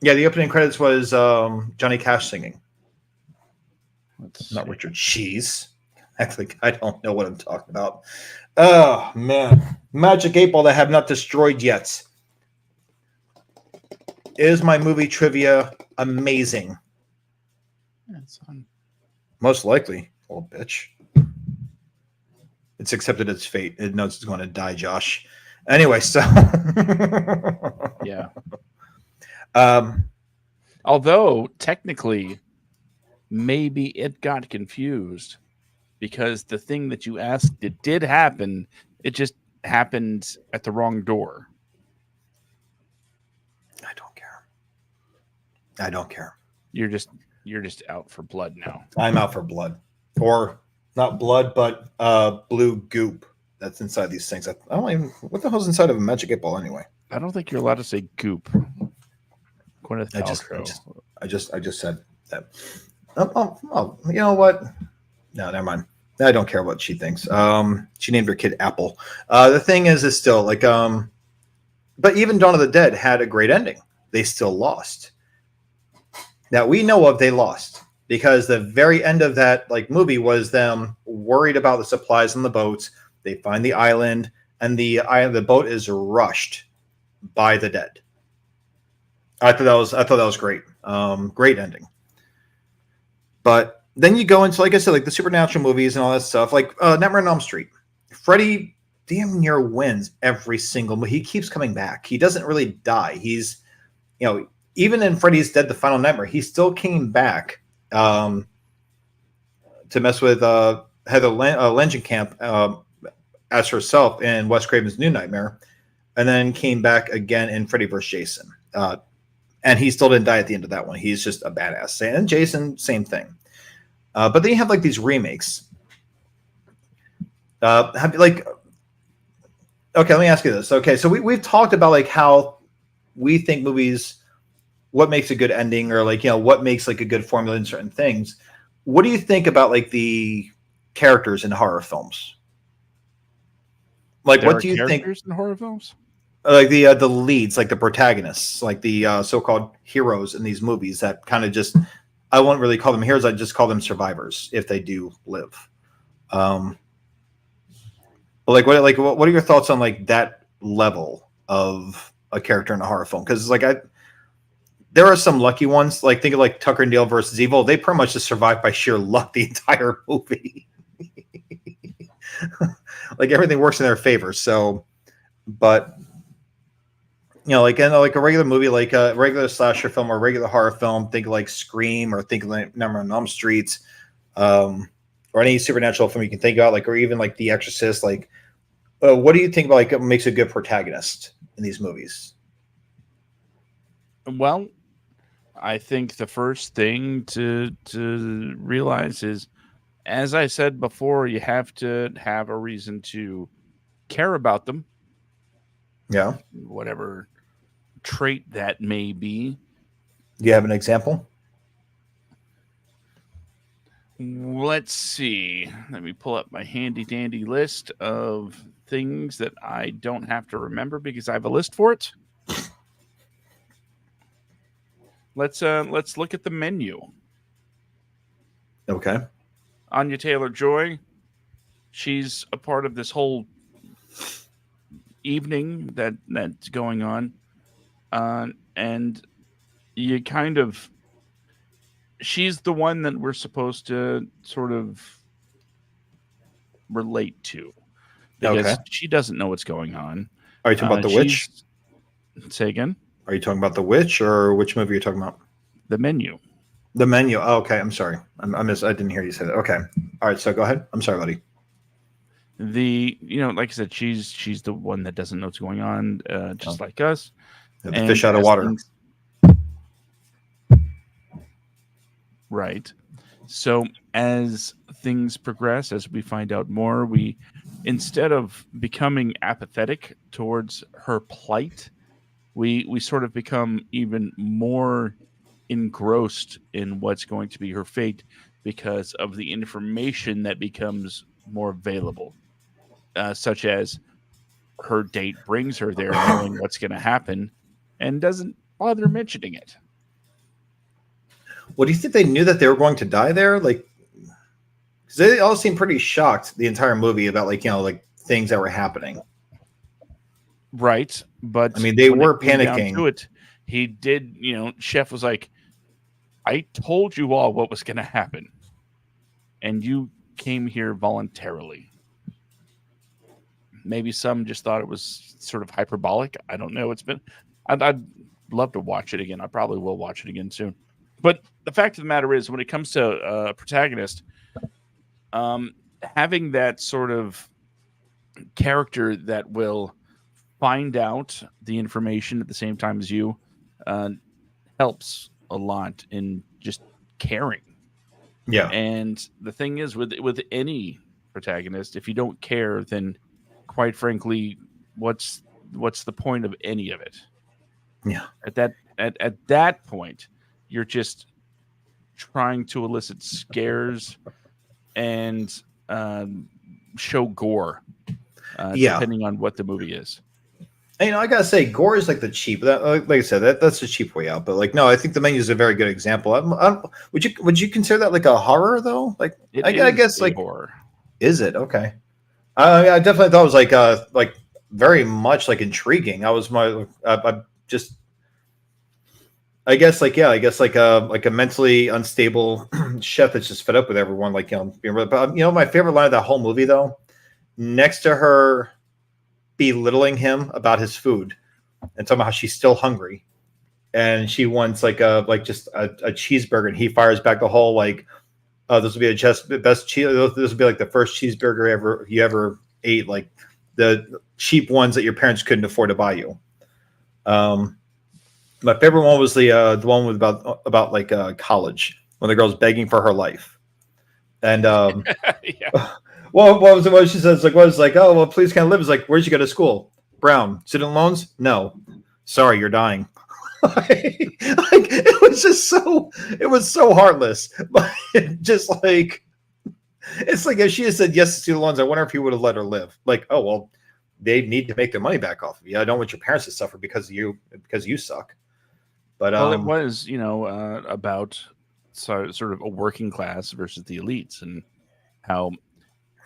Yeah, the opening credits was Johnny Cash singing. Not Richard Cheese. Actually, I don't know what I'm talking about. Oh man, Magic 8 Ball that I have not destroyed yet. Is my movie trivia amazing?
That's on.
Most likely, old bitch. It's accepted its fate. It knows it's going to die, Josh. Anyway, so
Yeah. Although technically, maybe it got confused because the thing that you asked, it did happen. It just happened at the wrong door.
I don't care.
You're just out for blood now.
I'm out for blood, or not blood, but blue goop that's inside these things. I don't even. What the hell's inside of a Magic 8 Ball anyway?
I don't think you're allowed to say goop. Gwyneth Paltrow.
I just said that. Oh, you know what? No, never mind. I don't care what she thinks. She named her kid Apple. The thing is still like, but even Dawn of the Dead had a great ending. They still lost. Now we know they lost because the very end of that movie was them worried about the supplies on the boats. They find the island, and the boat is rushed by the dead. I thought that was great. Great ending. But then you go into, like I said, like the supernatural movies and all that stuff, like Nightmare on Elm Street. Freddy damn near wins every single movie. He keeps coming back. He doesn't really die. He's, even in Freddy's Dead: The Final Nightmare, he still came back to mess with Heather Langenkamp as herself in Wes Craven's New Nightmare. and then came back again in Freddy vs. Jason. And he still didn't die at the end of that one. He's just a badass. And Jason, same thing. But then you have like these remakes. Okay, let me ask you this. Okay, so we've talked about like how we think movies, what makes a good ending, or like, you know, what makes like a good formula in certain things. What do you think about like the characters in horror films? Like,
There
what
are
do you think?
characters in horror films?
Like the leads, like the protagonists, like the so-called heroes in these movies that kind of just, I won't really call them heroes. I just call them survivors if they do live. But like what are your thoughts on like that level of a character in a horror film? Because like there are some lucky ones. Like think of like Tucker and Dale versus Evil. They pretty much just survived by sheer luck the entire movie. Like everything works in their favor. So, but you know, like in like a regular movie, like a regular slasher film or regular horror film, think of like Scream or think of like Number on Elm Street, or any supernatural film you can think about, like, or even like The Exorcist. Like, what do you think about like what makes a good protagonist in these movies?
Well, I think the first thing to realize is, as I said before, you have to have a reason to care about them,
Yeah.
whatever trait that may be.
Do you have an example?
Let's see. Let me pull up my handy dandy list of things that I don't have to remember because I have a list for it. Let's look at the menu.
Okay.
Anya Taylor-Joy, she's a part of this whole evening that's going on, and you kind of, she's the one that we're supposed to sort of relate to because she doesn't know what's going on.
Are you talking about The Witch?
Say again?
Are you talking about The Witch, or which movie are you talking about?
The Menu.
The Menu. Oh, okay. I'm sorry. I didn't hear you say that. Okay. All right. So go ahead. I'm sorry, buddy.
Like I said, she's the one that doesn't know what's going on, just like us.
The fish out of water.
Right. So as things progress, as we find out more, we, instead of becoming apathetic towards her plight, we sort of become even more engrossed in what's going to be her fate because of the information that becomes more available, such as her date brings her there knowing what's going to happen and doesn't bother mentioning it.
Well, do you think they knew that they were going to die there? Like, because they all seem pretty shocked the entire movie about like, you know, like things that were happening.
Right. But
I mean, they were panicking.
To it, he did, Chef was like, I told you all what was going to happen, and you came here voluntarily. Maybe some just thought it was sort of hyperbolic. I don't know. I'd love to watch it again. I probably will watch it again soon. But the fact of the matter is, when it comes to a protagonist, having that sort of character that will find out the information at the same time as you helps a lot in just caring.
Yeah.
And the thing is, with any protagonist, if you don't care, then quite frankly, what's the point of any of it?
Yeah.
At that point, you're just trying to elicit scares and show gore, depending on what the movie is.
And, I gotta say, gore is like the cheap. Like I said, that's the cheap way out. But like, no, I think The Menu is a very good example. Would you consider that like a horror though? Like, I guess like
horror.
Is it okay? I definitely thought it was like very much like intriguing. I guess like a mentally unstable chef that's just fed up with everyone. Like, but my favorite line of that whole movie though, next to her belittling him about his food and talking about how she's still hungry, and she wants just a cheeseburger, and he fires back the whole like, this will be best cheese. This will be like the first cheeseburger you ever ate. Like, the cheap ones that your parents couldn't afford to buy you. My favorite one was the one with about like college when the girl's begging for her life, and
Yeah.
well, what she says like was like, oh well, please can't live. Is like, where'd you go to school? Brown. Student loans? No. Sorry, you're dying. Like it was so heartless, but just like it's like if she had said yes to student loans, I wonder if he would have let her live. Like, oh well, they need to make their money back off of you. I don't want your parents to suffer because you suck. But
Well, it was, about sort of a working class versus the elites, and how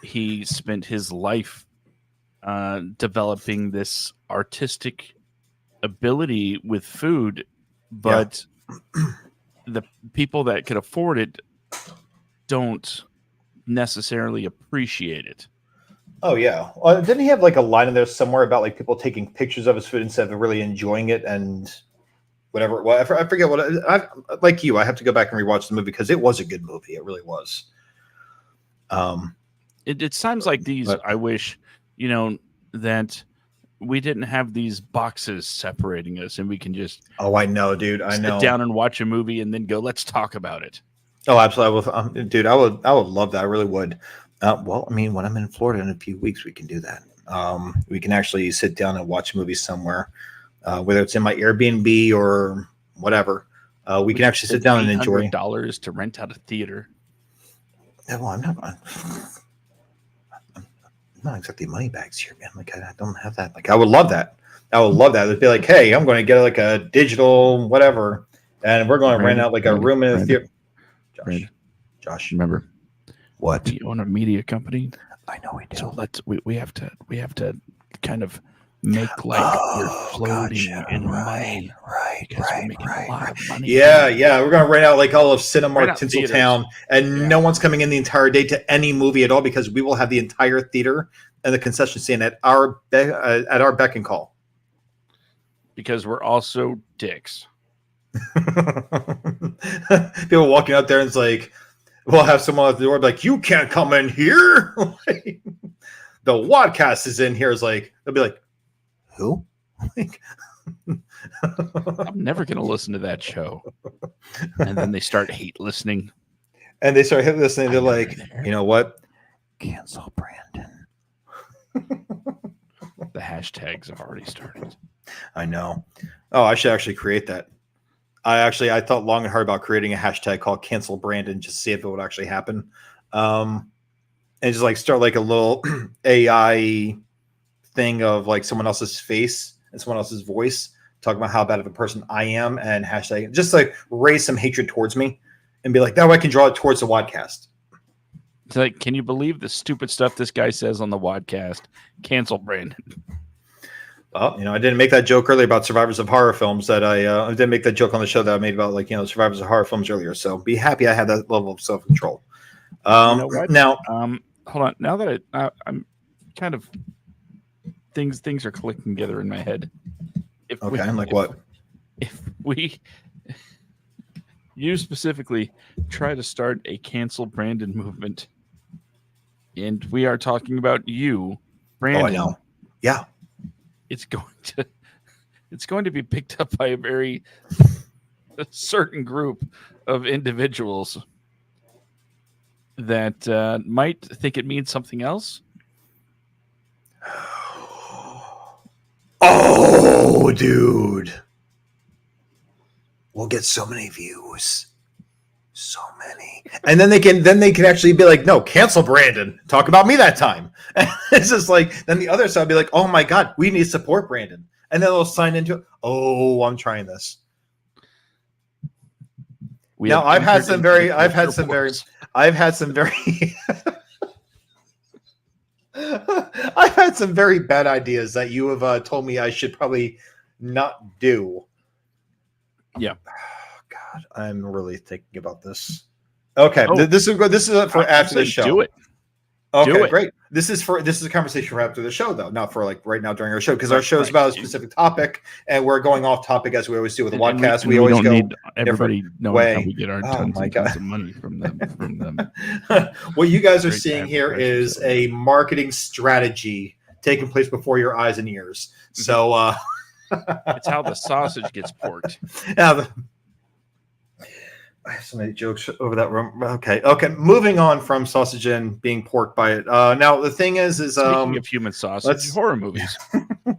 he spent his life developing this artistic ability with food, but the people that could afford it don't necessarily appreciate it.
oh yeah, didn't he have like a line in there somewhere about like people taking pictures of his food instead of really enjoying it and whatever? Well, I forget what like you. I have to go back and rewatch the movie because it was a good movie. It really was.
It sounds like these.
But-
I wish, that we didn't have these boxes separating us, and we can just
Oh, I know, dude. I know.
sit down and watch a movie and then go, let's talk about it.
Oh, absolutely. I will, dude, I would love that. I really would. Well, I mean, when I'm in Florida in a few weeks, we can do that. We can actually sit down and watch a movie somewhere, whether it's in my Airbnb or whatever. We can actually sit down and enjoy.
$800 to rent out a theater.
Yeah, well, I'm not exactly money bags here, man. Like I don't have that. Like I would love that. I would love that. It'd be like, hey, I'm going to get like a digital whatever, and we're going to rent out like a room in a theater. Josh,
Remember,
what?
we own a media company,
I know we do.
so we have to kind of make like we're floating in money because we're making a lot of money.
Yeah. We're going to rent out like all of
Rent
Cinemark
out
Tinseltown, and
Yeah.
no one's coming in the entire day to any movie at all because we will have the entire theater and the concession stand at our beck and call.
because we're also dicks.
People walking out there and it's like, we'll have someone at the door be like, you can't come in here. Like, the WADcast is in here. Is like, they'll be like, who? Like,
I'm never going to listen to that show. And then they start hate listening.
and they start hitting this and they're
I know
like,
you're there.
you know what? Cancel Brandon.
The hashtags have already started.
I know. Oh, I should actually create that. I thought long and hard about creating a hashtag called Cancel Brandon just to see if it would actually happen. And just like start like a little AI thing of like someone else's face and someone else's voice talking about how bad of a person I am and hashtag just like raise some hatred towards me and be like, that way I can draw it towards the WADcast.
It's like, can you believe the stupid stuff this guy says on the WADcast? Cancel Brandon.
Well, I didn't make that joke earlier about survivors of horror films that I didn't make that joke on the show that I made about like, survivors of horror films earlier. So be happy I had that level of self-control.
You know what?
Now,
Hold on. Now that I'm kind of things are clicking together in my head.
okay, I'm like what?
If we you specifically try to start a cancel Brandon movement, and we are talking about you, Brandon.
Oh, I know. Yeah.
It's going to be picked up by a very certain group of individuals that might think it means something else.
Oh, dude. We'll get so many views. So many. And then they can actually be like, no, cancel Brandon. Talk about me that time. And it's just like, then the other side will be like, oh my God, we need to support Brandon. And then they'll sign into it. Oh, I'm trying this. I've had some very I've had some very bad ideas that you have told me I should probably not do.
Yeah.
God, I'm really thinking about this. Okay,
Oh.
this is for after the show.
Do it.
Okay,
Do it.
great. This is a conversation for after the show, though, not for like right now during our show, because our show is
Right.
about a specific topic, and we're going off topic as we always do with the podcast.
And
We always
don't
go
need everybody knowing
way.
how we get our
Oh
tons
my
and
God.
tons of money from them.
What you guys are
Great
seeing here
advertising
is
show.
a marketing strategy taking place before your eyes and ears. So
It's how the sausage gets porked.
yeah, I have so many jokes over that room. Okay. Moving on from sausage and being porked by it. Now the thing is
Speaking of human sausage, horror movies.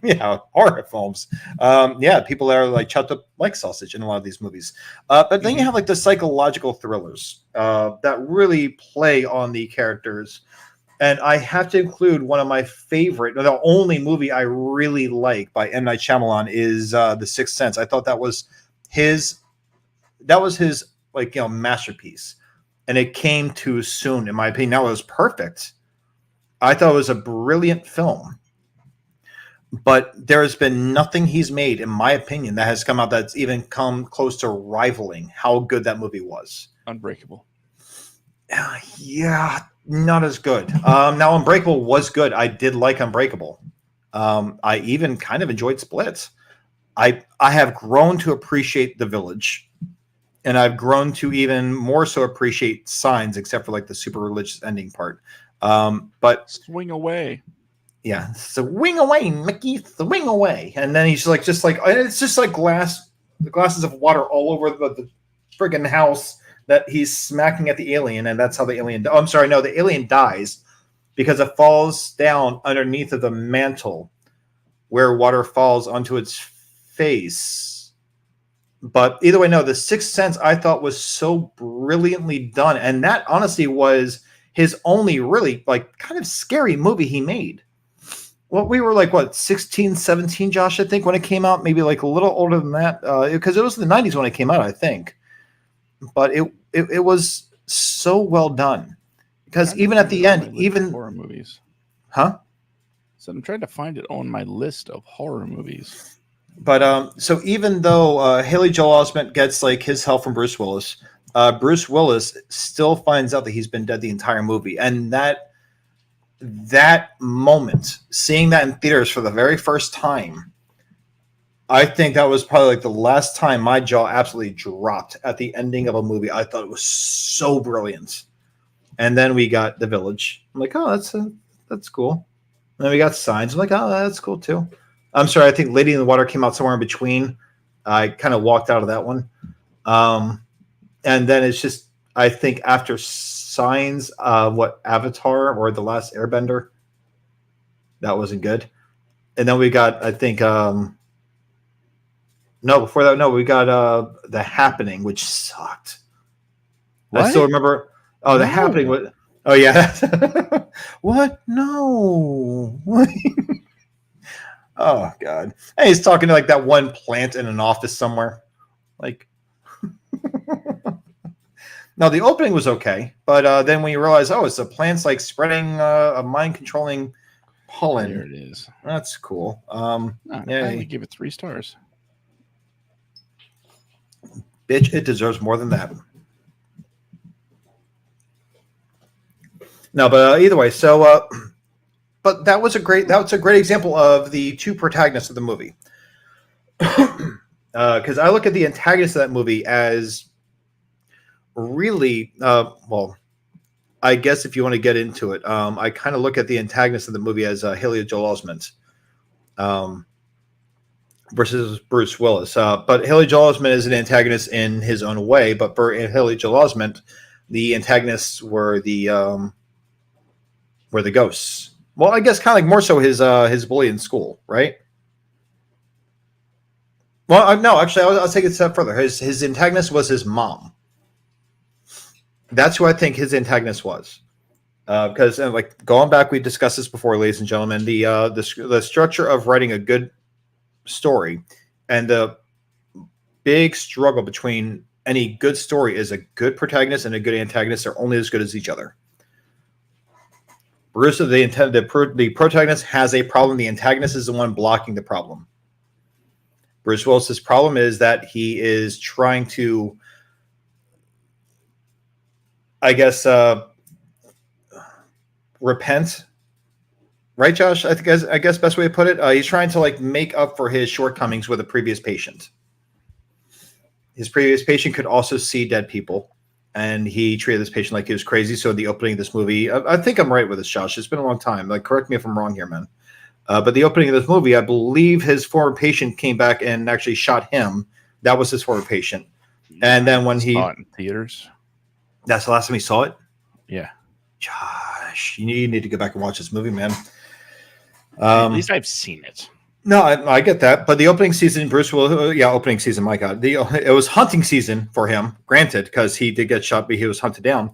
yeah, horror films. Yeah, people that are like chopped up like sausage in a lot of these movies. But then you have like the psychological thrillers that really play on the characters. And I have to include one of my favorite, the only movie I really like by M. Night Shyamalan is The Sixth Sense. I thought that was his like, masterpiece. And it came too soon, in my opinion. Now it was perfect. I thought it was a brilliant film. But there has been nothing he's made, in my opinion, that has come out that's even come close to rivaling how good that movie was.
Unbreakable.
Yeah, not as good. Now, Unbreakable was good. I did like Unbreakable. I even kind of enjoyed Split. I have grown to appreciate The Village, and I've grown to even more so appreciate Signs, except for like the super religious ending part. But
swing away.
Yeah, swing away, Mickey, swing away. And then he's like, it's just like the glasses of water all over the friggin' house that he's smacking at the alien, and that's how the alien. Oh, I'm sorry, no, the alien dies because it falls down underneath of the mantle where water falls onto its face. But either way, no, The Sixth Sense I thought was so brilliantly done, and that honestly was his only really like kind of scary movie he made. Well, we were like, 16, 17, Josh, I think, when it came out, maybe like a little older than that, because it was the 90s when it came out, I think. But it was so well done. Because even at the end, even
horror movies.
Huh?
So I'm trying to find it on my list of horror movies.
But so even though Haley Joel Osment gets like his help from Bruce Willis still finds out that he's been dead the entire movie. And that moment, seeing that in theaters for the very first time, I think that was probably like the last time my jaw absolutely dropped at the ending of a movie. I thought it was so brilliant. And then we got The Village. I'm like, oh, that's cool. And then we got Signs. I'm like, oh, that's cool too. I'm sorry, I think Lady in the Water came out somewhere in between. I kind of walked out of that one. And then it's just, I think after Signs, Avatar or The Last Airbender, that wasn't good. And then we got, I think, before that, we got The Happening, which sucked.
What?
I still remember. Oh, The Happening. Oh, yeah. What? No. Oh, God. And he's talking to like that one plant in an office somewhere. Like, now the opening was okay, but then when you realize, it's the plant's like spreading a mind-controlling pollen.
There it is.
That's cool.
I only give it 3 stars.
Bitch, it deserves more than that. No, but either way, so but that's a great example of the two protagonists of the movie. Because I look at the antagonist of that movie as really, I guess if you want to get into it, I kind of look at the antagonist of the movie as Haley Joel Osment versus Bruce Willis. But Haley Joel Osment is an antagonist in his own way. But for Haley Joel Osment, the antagonists were the ghosts. Well, I guess kind of like more so his bully in school, right? Well, no, actually, I'll take it a step further. His antagonist was his mom. That's who I think his antagonist was. Because like going back, we discussed this before, ladies and gentlemen. The structure of writing a good story and the big struggle between any good story is a good protagonist and a good antagonist are only as good as each other. Bruce, the protagonist has a problem. The antagonist is the one blocking the problem. Bruce Willis's problem is that he is trying to, I guess, repent. Right, Josh? I guess best way to put it. He's trying to like make up for his shortcomings with a previous patient. His previous patient could also see dead people, and he treated this patient like he was crazy. So in the opening of this movie, I think I'm right with this, Josh. It's been a long time. Like, correct me if I'm wrong here, man. But the opening of this movie, I believe his former patient came back and actually shot him. That was his former patient. And then when
saw it in theaters.
that's the last time he saw it.
Yeah.
Josh, you need to go back and watch this movie, man.
At least I've seen it.
No, I get that, but the opening season, Bruce Willis, opening season. My God, it was hunting season for him. Granted, because he did get shot, but he was hunted down.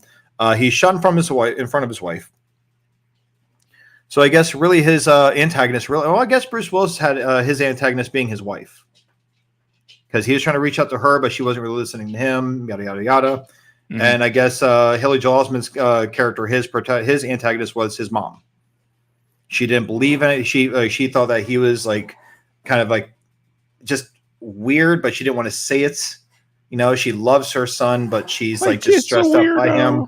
He shot in front of his wife. So I guess really his antagonist, I guess Bruce Willis had his antagonist being his wife, because he was trying to reach out to her, but she wasn't really listening to him. Yada yada yada. Mm-hmm. And I guess Haley Joel Osment's character, his antagonist was his mom. She didn't believe in it. She thought that he was like kind of like just weird, but she didn't want to say it. You know, she loves her son, but she's like just stressed out by him.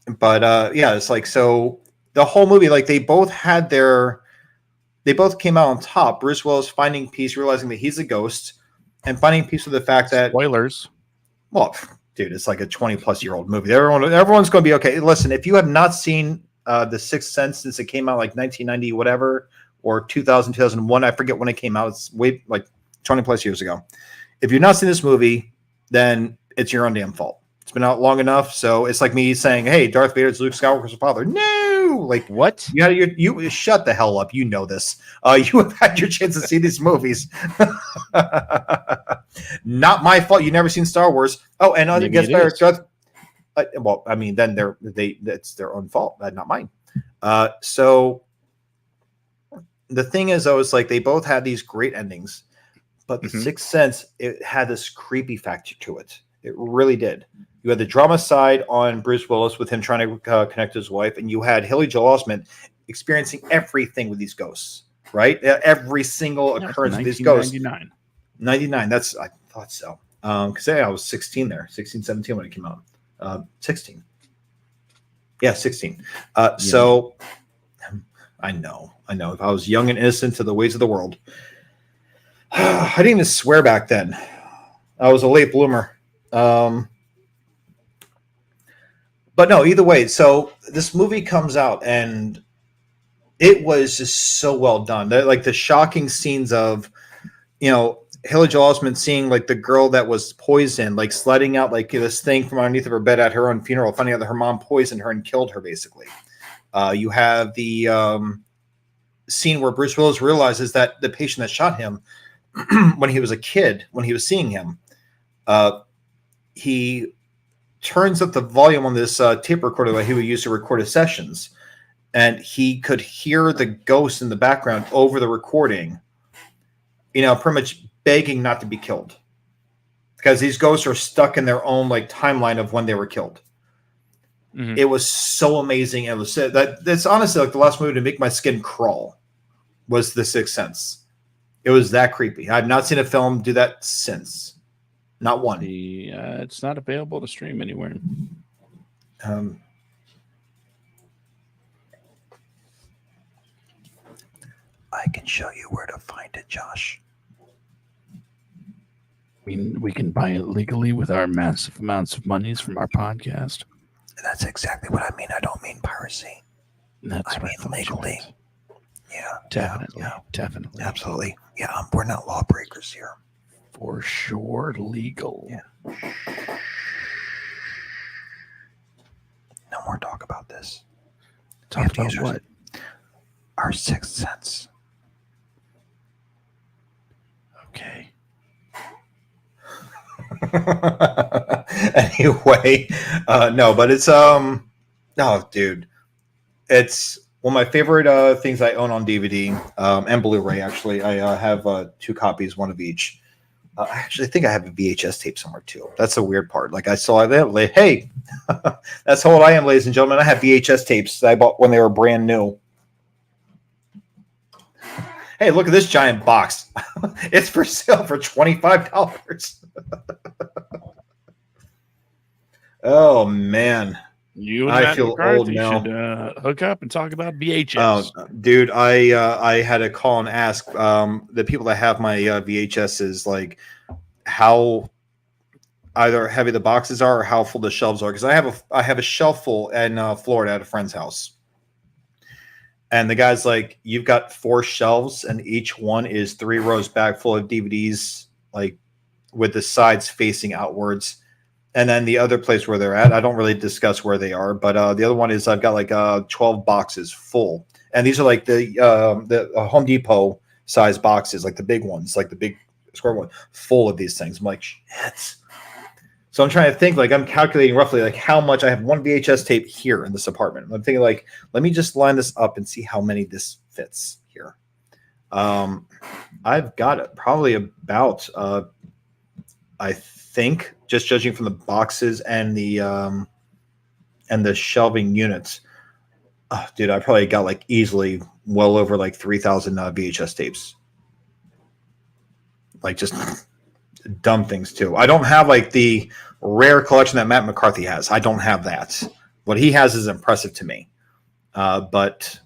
It's like, so the whole movie, like they both came out on top. Bruce Willis finding peace, realizing that he's a ghost, and finding peace with the fact that
spoilers.
Well, dude, it's like a 20-plus-year-old movie. Everyone's going to be okay. Listen, if you have not seen The Sixth Sense since it came out like 1990, whatever, or 2000, 2001, I forget when it came out. It's way like 20-plus years ago. If you've not seen this movie, then it's your own damn fault. It's been out long enough, so it's like me saying, "Hey, Darth Vader's Luke Skywalker's father." No, like
what?
You shut the hell up. You know this. You have had your chance to see these movies. Not my fault. You never seen Star Wars. Oh, and it gets better. Well, I mean, then that's their own fault, not mine. So the thing is, though, is like they both had these great endings, but The Sixth Sense, it had this creepy factor to it. It really did. You had the drama side on Bruce Willis with him trying to connect to his wife, and you had Haley Joel Osment experiencing everything with these ghosts, right? Every single occurrence with these ghosts. 99. I thought so. Because I was 16 there, 16, 17 when it came out. 16. Yeah, 16. So I know. If I was young and innocent to the ways of the world, I didn't even swear back then. I was a late bloomer. But no, either way, so this movie comes out and it was just so well done. Like the shocking scenes of, Haley Joel Osment seeing like the girl that was poisoned, like sliding out like this thing from underneath of her bed at her own funeral, finding out that her mom poisoned her and killed her, basically. You have the scene where Bruce Willis realizes that the patient that shot him when he was a kid, when he was seeing him, he turns up the volume on this tape recorder that he would use to record his sessions, and he could hear the ghost in the background over the recording, pretty much begging not to be killed, because these ghosts are stuck in their own like timeline of when they were killed. Mm-hmm. It was so amazing. It was that's honestly like the last movie to make my skin crawl was The Sixth Sense. It was that creepy. I've not seen a film do that since. Not one.
It's not available to stream anywhere.
I can show you where to find it, Josh.
We can buy it legally with our massive amounts of monies from our podcast.
That's exactly what I mean. I don't mean piracy.
I
mean legally. Yeah.
Definitely.
Yeah.
Definitely.
Absolutely. Yeah. We're not lawbreakers here.
For sure, legal.
Yeah. No more talk about this.
Talk about what?
Our Sixth Sense.
Okay.
Anyway, no, but it's no, dude, it's one of my favorite things I own on DVD and Blu-ray. Actually, I have 2 copies, one of each. I actually think I have a VHS tape somewhere too. That's the weird part. Like I saw that, like, hey, that's how old I am, ladies and gentlemen. I have VHS tapes that I bought when they were brand new. Hey, look at this giant box. It's for sale for $25. Oh man,
I
feel old now.
Should hook up and talk about VHS.
Dude, I had to call and ask the people that have my VHSs, like how either heavy the boxes are or how full the shelves are, because I have a shelf full in Florida at a friend's house, And the guy's like, you've got 4 shelves, and each one is 3 rows back full of DVDs, like with the sides facing outwards. And then the other place where they're at, I don't really discuss where they are, but the other one is I've got like 12 boxes full, and these are like the Home Depot size boxes, like the big ones, like the big square one, full of these things. I'm like, shit. So I'm trying to think, like I'm calculating roughly like how much I have one VHS tape here in this apartment. I'm thinking like, let me just line this up and see how many this fits here. I've got it probably about I think, just judging from the boxes and the shelving units, dude, I probably got like easily well over like 3,000 VHS tapes. Like just dumb things too. I don't have like the rare collection that Matt McCarthy has. I don't have that. What he has is impressive to me. But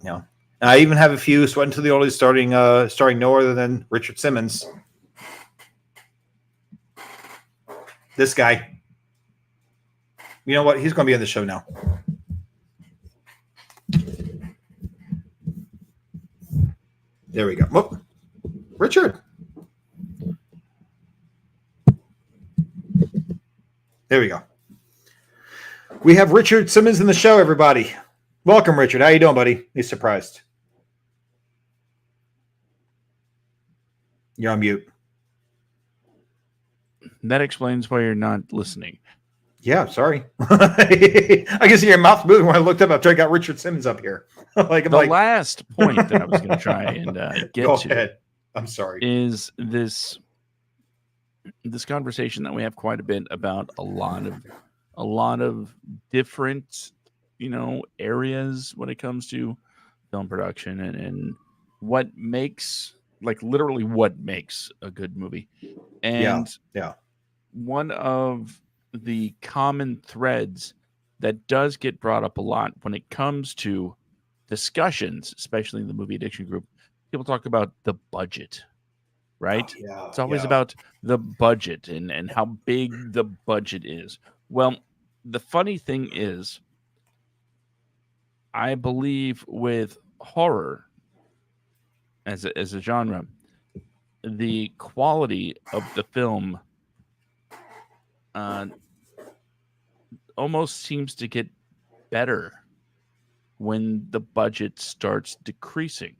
you know, I even have a few Sweating to the Oldies starring no other than Richard Simmons. This guy. You know what? He's going to be on the show now. There we go. Whoop. Richard. There we go. We have Richard Simmons in the show, everybody. Welcome, Richard. How you doing, buddy? He's surprised. You're on mute.
That explains why you're not listening.
Yeah, sorry. I can see your mouth moving when I looked up after I got Richard Simmons up here.
Last point that I was going to try and get
Go
to
ahead. I'm sorry.
is this conversation that we have quite a bit about a lot of different, areas when it comes to film production and what makes, like, literally what makes a good movie. And
yeah.
one of the common threads that does get brought up a lot when it comes to discussions, especially in the movie addiction group, people talk about the budget, right? It's always about the budget and how big the budget is. Well, the funny thing is, I believe with horror as a genre, the quality of the film almost seems to get better when the budget starts decreasing.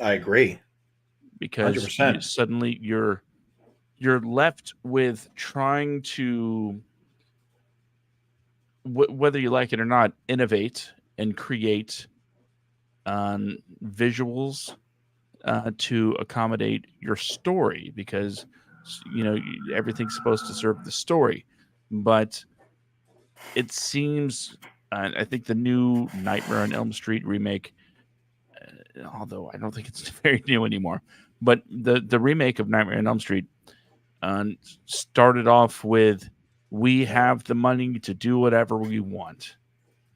I agree.
Because
100%.
suddenly you're left with trying to, whether you like it or not, innovate and create visuals to accommodate your story, because everything's supposed to serve the story. But it seems, I think the new Nightmare on Elm Street remake, although I don't think it's very new anymore, but the remake of Nightmare on Elm Street started off with, we have the money to do whatever we want,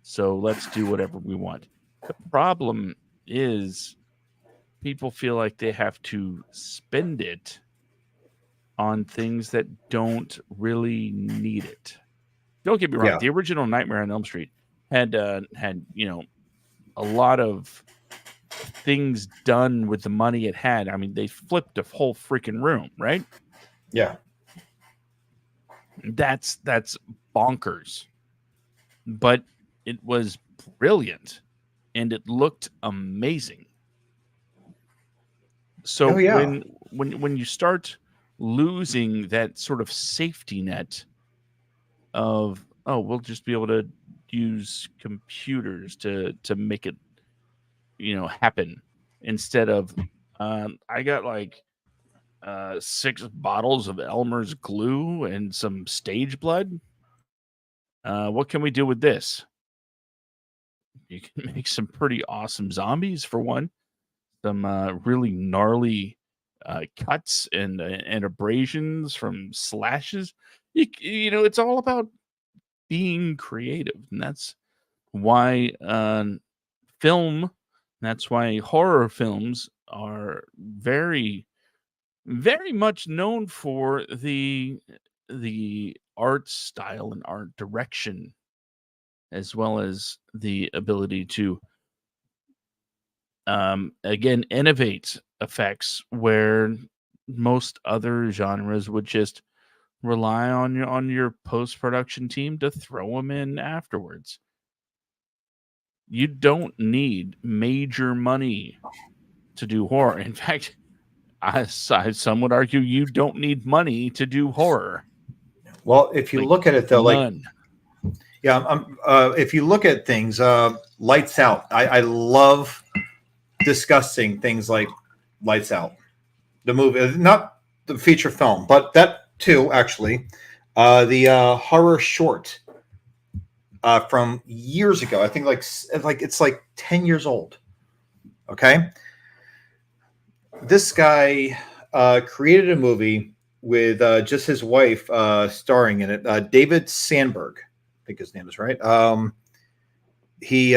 so let's do whatever we want. The problem is people feel like they have to spend it on things that don't really need it. Don't get me wrong.
Yeah.
The original Nightmare on Elm Street had a lot of things done with the money it had. I mean, they flipped a whole freaking room, right?
Yeah.
That's bonkers. But it was brilliant and it looked amazing. So when you start losing that sort of safety net of, we'll just be able to use computers to make it happen, instead of I got like 6 bottles of Elmer's glue and some stage blood. What can we do with this? You can make some pretty awesome zombies, for one. Some really gnarly cuts and abrasions from slashes. It's all about being creative, and that's why film. That's why horror films are very, very much known for the art style and art direction, as well as the ability to again, innovates effects where most other genres would just rely on your post-production team to throw them in afterwards. You don't need major money to do horror. In fact, some would argue you don't need money to do horror.
Well, if you
Like,
look at it though, like
none.
if you look at things, Lights Out. I love discussing things like Lights Out, the movie, not the feature film, but that too, actually, the horror short from years ago. I think it's like 10 years old. Okay, this guy created a movie with just his wife starring in it. David Sandberg, I think his name is right. He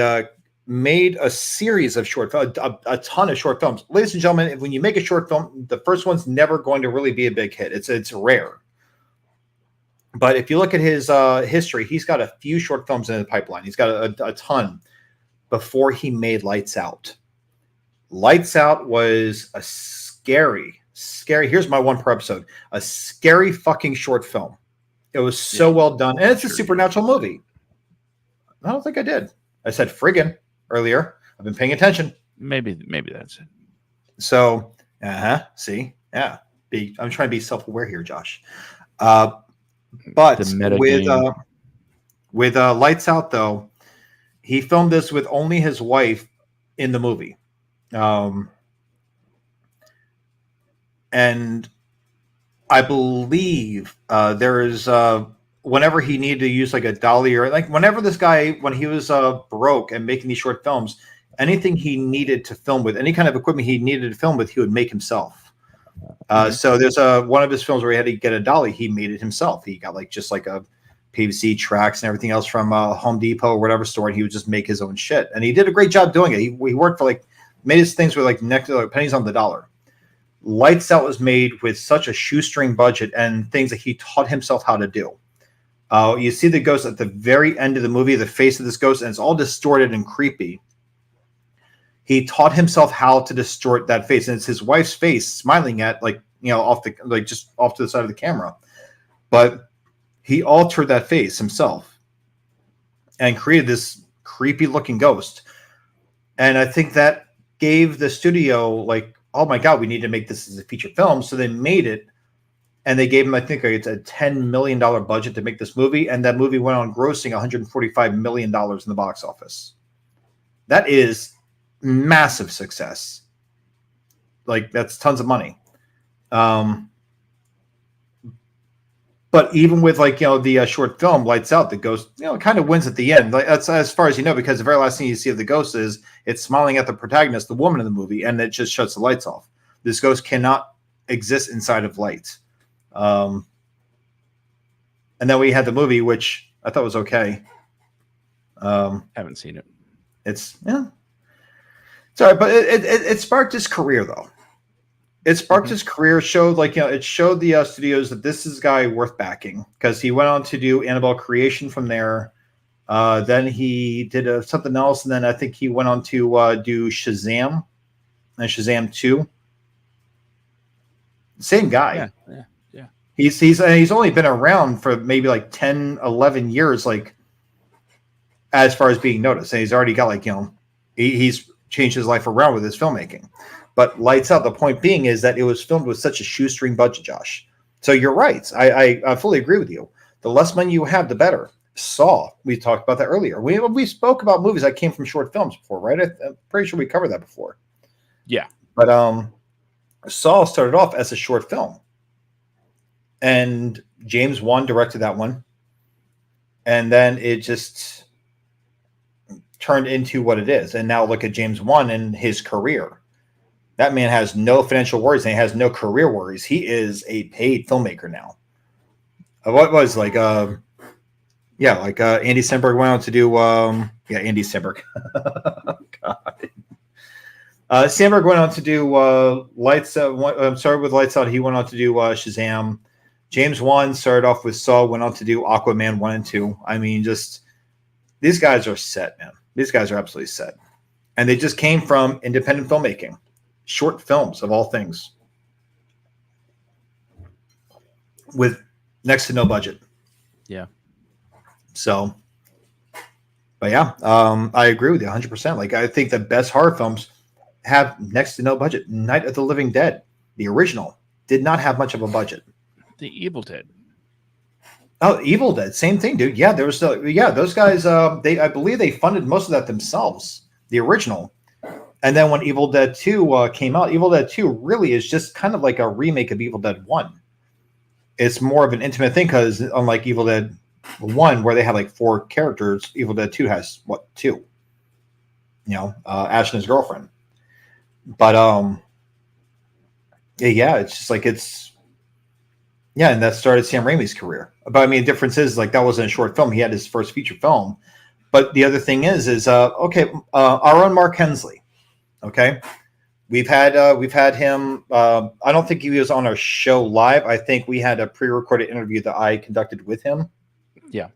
made a series of short films, a ton of short films. Ladies and gentlemen, when you make a short film, the first one's never going to really be a big hit. It's rare. But if you look at his history, he's got a few short films in the pipeline. He's got a ton before he made Lights Out. Lights Out was a scary. Here's my one per episode. A scary fucking short film. It was so well done. And it's a supernatural movie. I don't think I did. I said friggin' earlier. I've been paying attention.
Maybe that's it.
So, see? Yeah. I'm trying to be self-aware here, Josh. But with Lights Out, though, he filmed this with only his wife in the movie. And I believe there is whenever he needed to use like a dolly or like whenever this guy, when he was broke and making these short films, anything he needed to film with, any kind of equipment he needed to film with, he would make himself. So there's one of his films where he had to get a dolly. He made it himself. He got just a PVC tracks and everything else from Home Depot or whatever store, and he would just make his own shit. And he did a great job doing it. He worked for made his things with next to pennies on the dollar. Lights Out was made with such a shoestring budget and things that he taught himself how to do. You see the ghost at the very end of the movie, the face of this ghost, and it's all distorted and creepy. He taught himself how to distort that face, and it's his wife's face smiling at just off to the side of the camera. But he altered that face himself and created this creepy looking ghost. And I think that gave the studio oh my God, we need to make this as a feature film. So they made it, and they gave him, I think it's a $10 million budget to make this movie. And that movie went on grossing $145 million in the box office. That is massive success. That's tons of money. But even with the short film Lights Out, the ghost kind of wins at the end. That's as far as because the very last thing you see of the ghost is it's smiling at the protagonist, the woman in the movie, and it just shuts the lights off. This ghost cannot exist inside of light. And then we had the movie, which I thought was okay.
Haven't seen it.
It's all right, but it sparked his career though. It sparked his career, showed it showed the studios that this is a guy worth backing, because he went on to do Annabelle Creation from there. Then he did something else, and then I think he went on to do Shazam and Shazam 2. Same guy.
Yeah.
He's only been around for maybe 10, 11 years, as far as being noticed. And he's already got he's changed his life around with his filmmaking. But Lights Out, the point being is that it was filmed with such a shoestring budget, Josh. So you're right. I fully agree with you. The less money you have, the better. Saw, we talked about that earlier. We spoke about movies that came from short films before, right? I'm pretty sure we covered that before.
Yeah.
But Saw started off as a short film. And James Wan directed that one. And then it just turned into what it is. And now look at James Wan and his career. That man has no financial worries and he has no career worries. He is a paid filmmaker now. What was Andy Samberg went on to do Andy Samberg. God. Samberg went on to do Lights Out. Started with Lights Out. He went on to do Shazam. James Wan started off with Saw, went on to do Aquaman 1 and 2. I mean, just these guys are set, man. These guys are absolutely set. And they just came from independent filmmaking, short films of all things, with next to no budget.
Yeah.
So, but yeah, I agree with you 100%. Like, I think the best horror films have next to no budget. Night of the Living Dead, the original, did not have much of a budget.
The Evil Dead.
Oh, Evil Dead, same thing, dude. Yeah, there was those guys. I believe they funded most of that themselves, the original. And then when Evil Dead 2 came out, Evil Dead 2 really is just kind of like a remake of Evil Dead 1. It's more of an intimate thing because unlike Evil Dead 1, where they had like 4 characters, Evil Dead 2 has, 2? You know, Ash and his girlfriend. But, yeah, it's just like and that started Sam Raimi's career. But I mean, the difference is like that wasn't a short film. He had his first feature film. But the other thing is our own Mark Hensley. Okay, we've had him. I don't think he was on our show live. I think we had a pre-recorded interview that I conducted with him.
Yeah,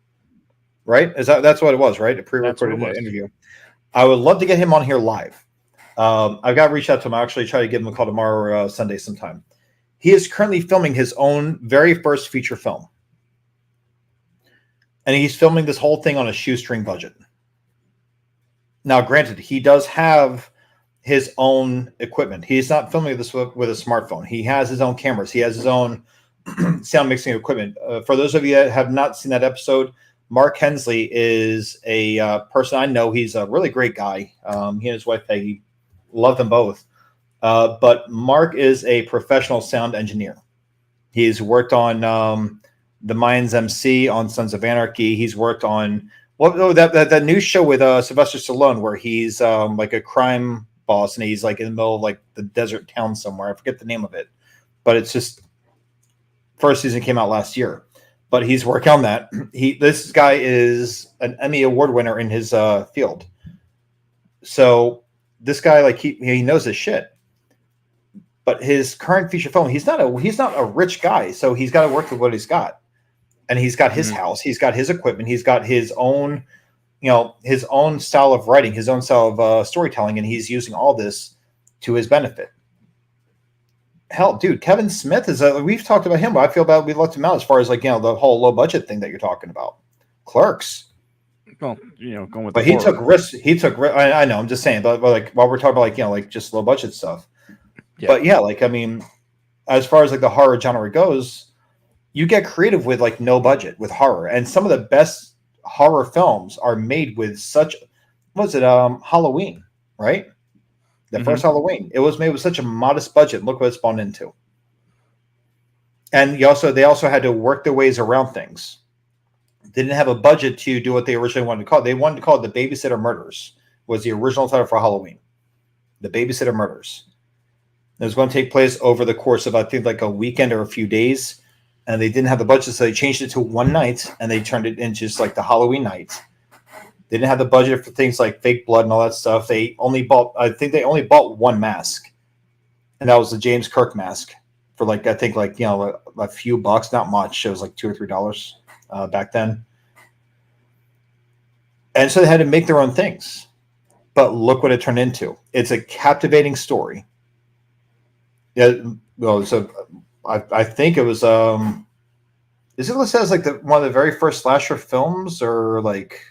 right. That's what it was, right? A pre-recorded interview. I would love to get him on here live. I've got to reach out to him. I'll actually try to give him a call tomorrow or Sunday sometime. He is currently filming his own very first feature film, and he's filming this whole thing on a shoestring budget. Now, granted, he does have his own equipment. He's not filming this with a smartphone. He has his own cameras. He has his own sound mixing equipment. For those of you that have not seen that episode, Mark Hensley is a person I know. He's a really great guy. He and his wife Peggy, love them both. But Mark is a professional sound engineer. He's worked on The Mayans MC, on Sons of Anarchy. He's worked on that new show with Sylvester Stallone where he's like a crime boss and he's like in the middle of like the desert town somewhere. I forget the name of it, but it's just first season came out last year. But he's working on that. This guy is an Emmy Award winner in his field. So this guy, like he knows his shit. But his current feature film, he's not a rich guy, so he's got to work with what he's got. And he's got his house, he's got his equipment, he's got his own, his own style of writing, his own style of storytelling, and he's using all this to his benefit. Hell, dude, Kevin Smith is we've talked about him, but I feel bad we left him out as far as like, the whole low budget thing that you're talking about. Clerks.
Well, going with.
But he took risks. I know. I'm just saying, but like while we're talking about like just low budget stuff. Yeah. But yeah, like I mean, as far as like the horror genre goes, you get creative with like no budget with horror, and some of the best horror films are made with such. Halloween, right? The first Halloween, it was made with such a modest budget. Look what it spawned into. And they also had to work their ways around things. They didn't have a budget to do what they originally wanted to call it. They wanted to call it The Babysitter Murders, was the original title for Halloween. The Babysitter Murders. It was going to take place over the course of, I think, like a weekend or a few days. And they didn't have the budget, so they changed it to one night, and they turned it into just like the Halloween night. They didn't have the budget for things like fake blood and all that stuff. They only bought one mask. And that was the James Kirk mask for like, I think like, a few bucks, not much. It was like $2 or $3 back then. And so they had to make their own things. But look what it turned into. It's a captivating story. Yeah, well, so I think it was is it listed as like one of the very first slasher films or like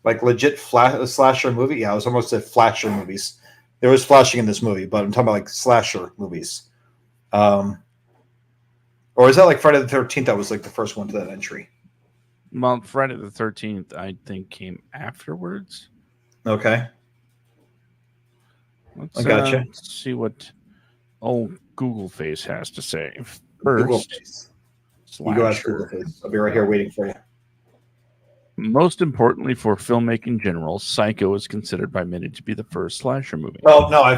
legit slasher movie? Yeah, I was almost at flasher movies. There was flashing in this movie, but I'm talking about like slasher movies. Or is that like Friday the 13th? That was like the first one to that entry.
Well, Friday the 13th, I think, came afterwards.
Okay.
I gotcha. Let's see what Google Face has to say. First,
Google Face. You go ask Google Face. I'll be right here waiting for you.
Most importantly for filmmaking in general, Psycho is considered by many to be the first slasher movie.
Well, no, I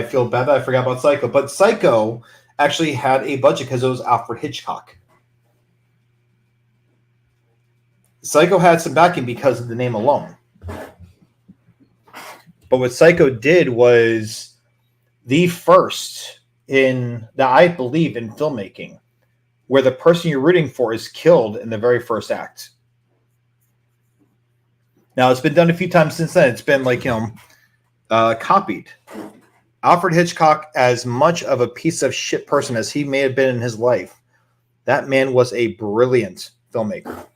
feel bad that I forgot about Psycho. But Psycho actually had a budget because it was Alfred Hitchcock. Psycho had some backing because of the name alone. But what Psycho did was the first I believe in filmmaking, where the person you're rooting for is killed in the very first act. Now it's been done a few times since then. It's been copied. Alfred Hitchcock, as much of a piece of shit person as he may have been in his life, that man was a brilliant filmmaker.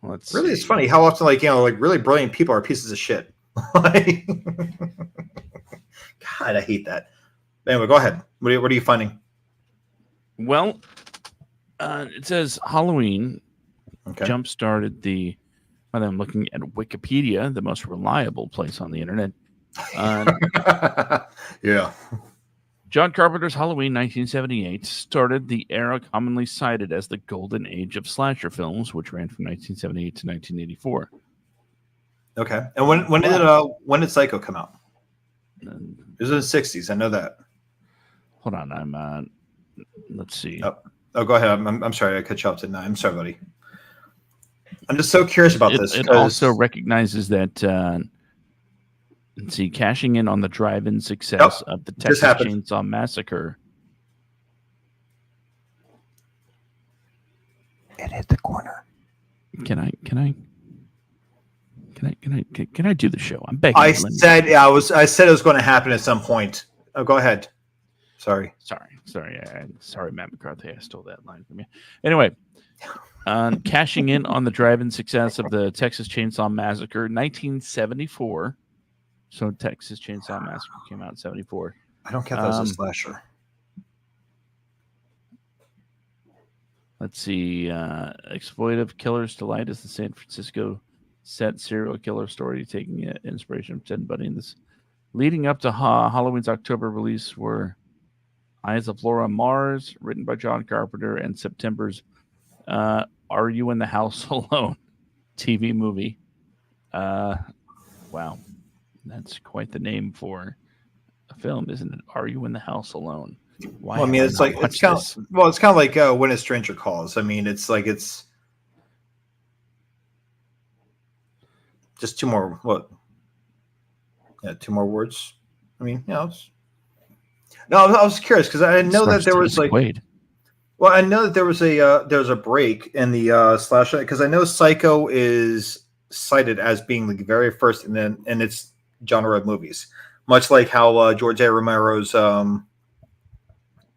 Let's
Really,
see.
it's funny how often really brilliant people are pieces of shit. God, I hate that. Anyway, go ahead. What are you finding?
Well, it says Halloween
Okay.
jump-started the. Well, I'm looking at Wikipedia, the most reliable place on the internet.
Yeah.
John Carpenter's Halloween 1978 started the era commonly cited as the golden age of slasher films, which ran from 1978 to 1984.
Okay. And when did Psycho come out?
And,
It was in the 60s. I know that.
hold on, I'm let's see.
Oh, go ahead. I'm sorry. I cut you off, didn't I? I'm sorry, buddy. I'm just so curious about this.
It also recognizes that let's see, cashing in on the drive-in success of the Texas Chainsaw Massacre.
It hit the corner.
Can I do the show? I'm begging.
I said it was going to happen at some point. Oh, go ahead. Sorry, Matt McCarthy. I stole that line from you. Anyway, cashing in on the drive-in success of the Texas Chainsaw Massacre, 1974. So Texas Chainsaw Massacre came out in 74. I don't count that as a slasher.
Let's see. Exploitive Killer's Delight is the San Francisco set serial killer story taking inspiration from Ted Bundy. This leading up to Halloween's October release were Eyes of Laura Mars, written by John Carpenter, and September's Are You in the House Alone TV movie. Wow. That's quite the name for a film, isn't it? Are You in the House Alone? Why?
Well, I mean, it's kind of like When a Stranger Calls. I mean, it's just two more words. I mean, I was curious because I know that there was
Quaid.
Well, I know that there was a break in the slasher because I know Psycho is cited as being the very first in its genre of movies, much like how George A. Romero's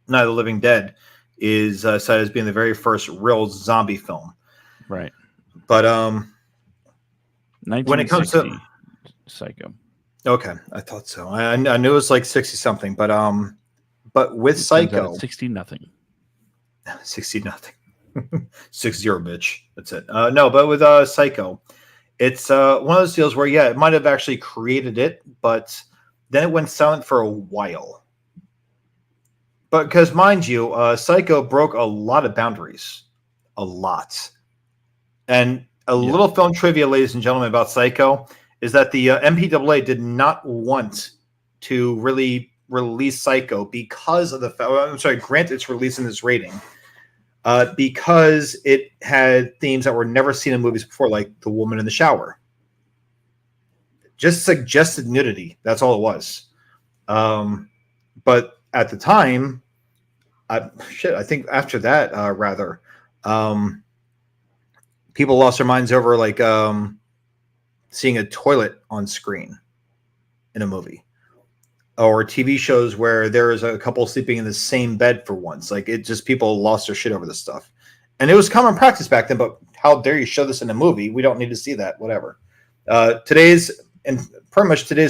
Night of the Living Dead is cited as being the very first real zombie film.
Right.
But when it comes to
Psycho,
okay, I thought so. I knew it was like 60 something, but with Psycho,
60 nothing,
60 nothing, 60 bitch. That's it. No, but with Psycho. It's one of those deals where, it might have actually created it, but then it went silent for a while. But because, mind you, Psycho broke a lot of boundaries. A lot. And a little film trivia, ladies and gentlemen, about Psycho is that the MPAA did not want to really release Psycho because of grant its release in this rating. Because it had themes that were never seen in movies before, like the woman in the shower. Just suggested nudity. That's all it was. But at the time, I think after that, people lost their minds over seeing a toilet on screen in a movie. Or TV shows where there is a couple sleeping in the same bed for once. People lost their shit over this stuff. And it was common practice back then, but how dare you show this in a movie? We don't need to see that, whatever. Today's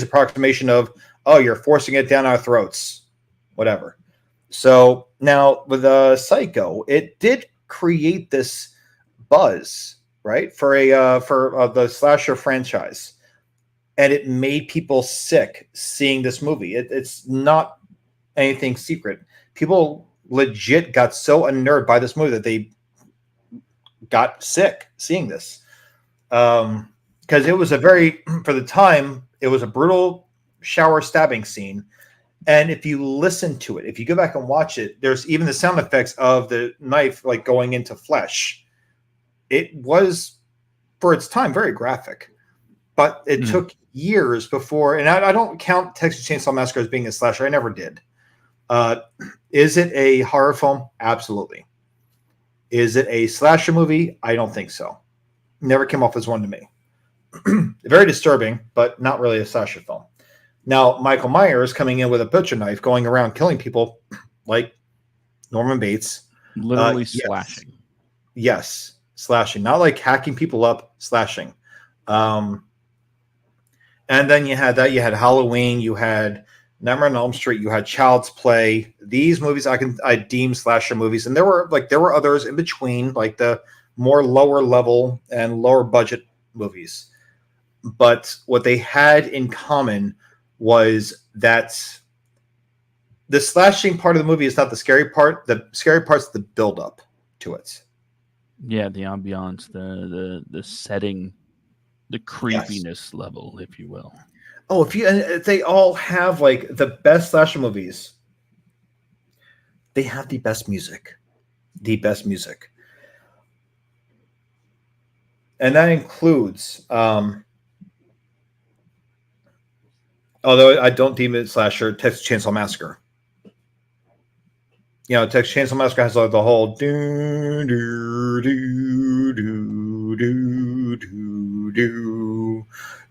approximation of, you're forcing it down our throats, whatever. So now with Psycho, it did create this buzz, right, for the slasher franchise. And it made people sick seeing this movie. It's not anything secret. People legit got so unnerved by this movie that they got sick seeing this. Because it was for the time, it was a brutal shower stabbing scene. And if you listen to it, if you go back and watch it, there's even the sound effects of the knife going into flesh. It was, for its time, very graphic. But it took years before, and I don't count Texas Chainsaw Massacre as being a slasher. I never did. Is it a horror film? Absolutely. Is it a slasher movie? I don't think so. Never came off as one to me. Very disturbing, but not really a slasher film. Now, Michael Myers coming in with a butcher knife, going around killing people like Norman Bates.
Literally
Yes.
slashing.
Yes, slashing. Not like hacking people up, slashing. And then you had Halloween, you had Nightmare on Elm Street, you had Child's Play. These movies I deem slasher movies, and there were others in between, like the more lower level and lower budget movies. But what they had in common was that the slashing part of the movie is not the scary part. The scary part's the build up to it.
Yeah, the ambiance, the setting, the creepiness level, if you will.
Oh, they all have like the best slasher movies. They have the best music. The best music. And that includes although I don't deem it slasher, Texas Chainsaw Massacre. You know, Texas Chainsaw Massacre has like the whole do do do do do do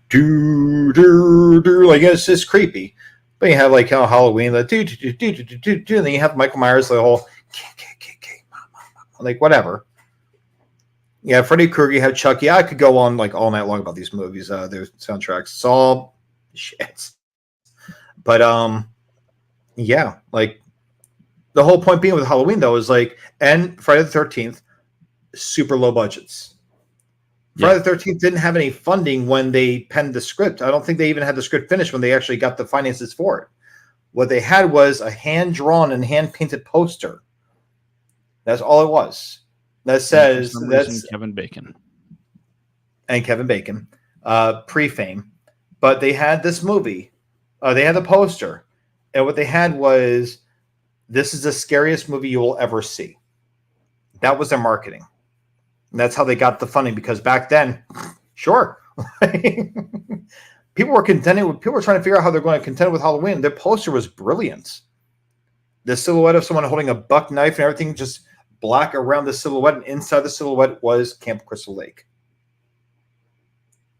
do do do, like it's just creepy. But you have like Halloween, the do do do do do do do, and then you have Michael Myers, the whole like whatever. Yeah, Freddy Krueger, you have Chucky. I could go on like all night long about these movies, their soundtracks. It's all shit. But yeah, like the whole point being with Halloween though is like, and Friday the 13th, super low budgets. Friday the 13th didn't have any funding when they penned the script. I don't think they even had the script finished when they actually got the finances for it. What they had was a hand-drawn and hand-painted poster. That's all it was. That says that's
Kevin Bacon.
And Kevin Bacon, pre-fame. But they had this movie. They had the poster. And what they had was, this is the scariest movie you will ever see. That was their marketing. And that's how they got the funding, because back then, sure. People were trying to figure out how they're going to contend with Halloween. Their poster was brilliant. The silhouette of someone holding a buck knife and everything just black around the silhouette, and inside the silhouette was Camp Crystal Lake.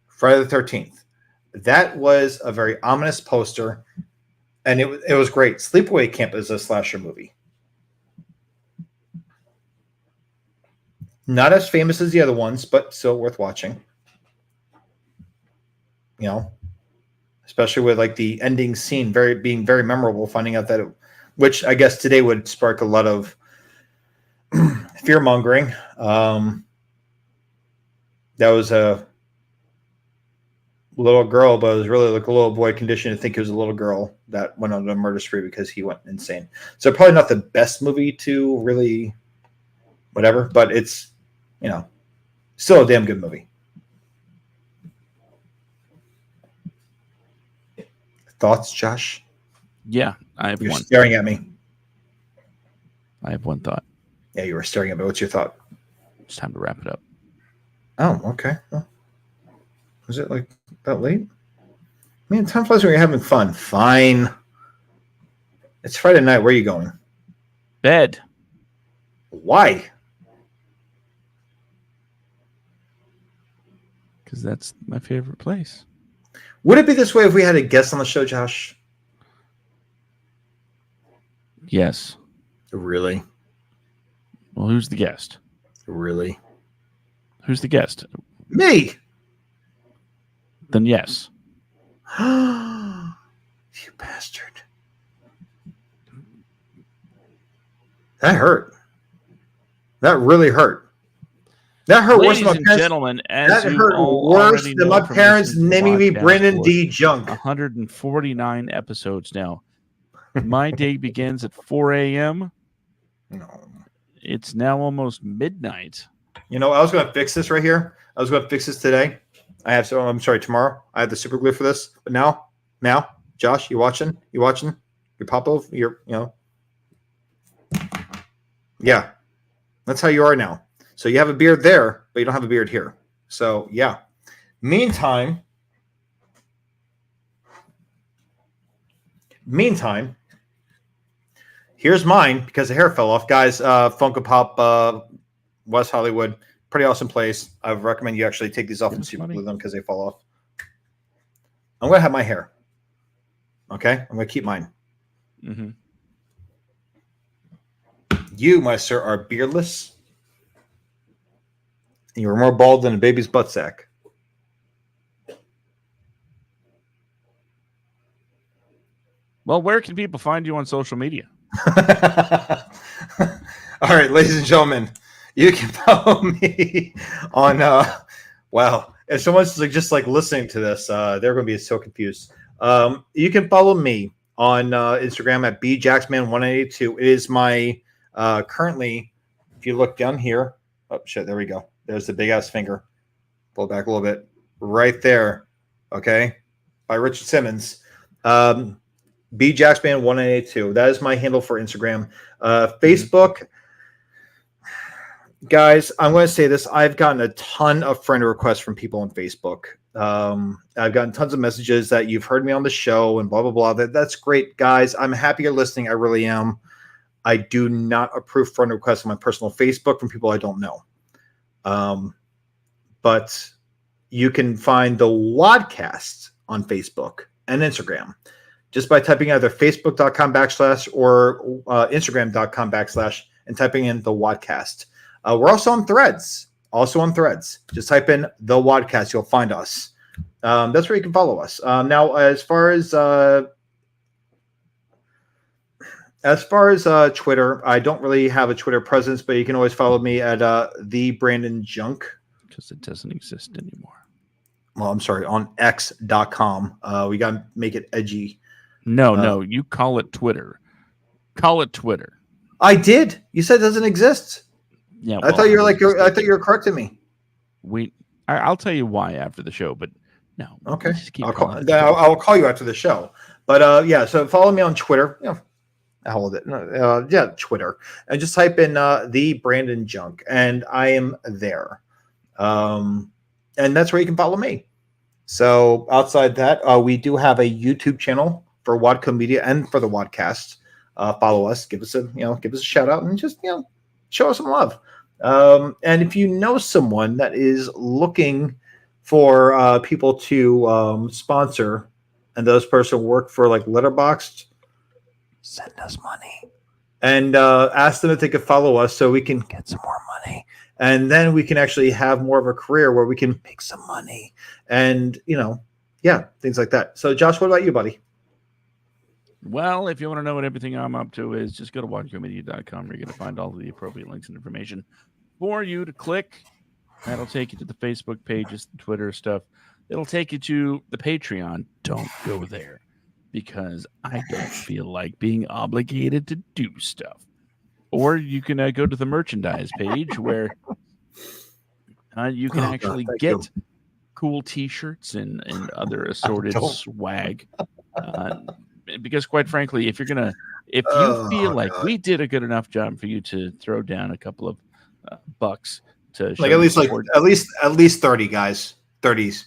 Friday the 13th. That was a very ominous poster, and it was great. Sleepaway Camp is a slasher movie. Not as famous as the other ones, but still worth watching. You know, especially with like the ending scene being very memorable, finding out that which I guess today would spark a lot of fear mongering. That was a little girl, but it was really like a little boy conditioned to think it was a little girl that went on a murder spree because he went insane. So probably not the best movie to really whatever, but it's, you know, still a damn good movie. Thoughts, Josh?
Yeah, I have
You're
one.
staring at me.
I have one thought.
Yeah, you were staring at me. What's your thought?
It's time to wrap it up.
Oh, okay. Well, is it like that late? Man, time flies when you're having fun. Fine. It's Friday night. Where are you going?
Bed.
Why?
Because that's my favorite place.
Would it be this way if we had a guest on the show, Josh?
Yes.
Really?
Well, who's the guest?
Really?
Who's the guest?
Me.
Then yes.
You bastard. That hurt. That really hurt. That hurt worse
Ladies
than my
and
parents.
gentlemen, as
That
you
hurt
all
worse
already
than
know
my
from
parents
listening to
naming me
WADcast
Brennan
for
D. Junk.
149 episodes now. My day begins at 4 a.m.
No.
It's now almost midnight.
You know, I was going to fix this right here. I was going to fix this today. I'm sorry, tomorrow. I have the super glue for this. But now, Josh, you watching? You're Popov? Yeah. That's how you are now. So you have a beard there, but you don't have a beard here. So, yeah. Meantime, here's mine because the hair fell off. Guys, Funko Pop, West Hollywood, pretty awesome place. I would recommend you actually take these off and
That's
super
funny.
glue them because they fall off. I'm going to have my hair. Okay? I'm going to keep mine.
Mm-hmm.
You, my sir, are beardless. And you are more bald than a baby's butt sack.
Well, where can people find you on social media?
All right, ladies and gentlemen, you can follow me on wow. If someone's just listening to this, they're going to be so confused. You can follow me on Instagram at bjacksman182. It is my currently, if you look down here, oh shit, there we go. There's the big ass finger. Pull it back a little bit. Right there. Okay. By Richard Simmons. bjacksman1982. That is my handle for Instagram. Facebook, guys, I'm going to say this. I've gotten a ton of friend requests from people on Facebook. I've gotten tons of messages that you've heard me on the show and blah, blah, blah. That's great, guys. I'm happy you're listening. I really am. I do not approve friend requests on my personal Facebook from people I don't know. But you can find the WADcast on Facebook and Instagram just by typing either facebook.com/ or instagram.com/ and typing in the WADcast. We're also on Threads. Just type in the WADcast. You'll find us. That's where you can follow us. Now, as far as Twitter, I don't really have a Twitter presence, but you can always follow me at the Brandon Junk.
Because it doesn't exist anymore.
Well, I'm sorry, on x.com. We got to make it edgy.
No, you call it Twitter. Call it Twitter.
I did. You said it doesn't exist.
Yeah,
I thought you were I thought you were correcting me.
I'll tell you why after the show, but no.
Okay.
Just keep
I'll
calling
call you after the show. But yeah, so follow me on Twitter. Hell with it. Yeah, Twitter. And just type in the Brandon Junk, and I am there. And that's where you can follow me. So outside that, we do have a YouTube channel for Wadco Media and for the WADcast. Follow us, give us a shout out, and just show us some love. And if you know someone that is looking for people to sponsor, and those person work for Letterboxd, send us money and ask them if they could follow us so we can get some more money. And then we can actually have more of a career where we can make some money and, things like that. So, Josh, what about you, buddy?
Well, if you want to know what everything I'm up to is, just go to wadcomedia.com where you're going to find all of the appropriate links and information for you to click. That'll take you to the Facebook pages, the Twitter stuff. It'll take you to the Patreon. Don't go there because I don't feel like being obligated to do stuff. Or you can go to the merchandise page where you can actually get cool T-shirts and other assorted swag. Because quite frankly, if you feel like we did a good enough job for you to throw down a couple of bucks to show
at least 30 guys, 30s,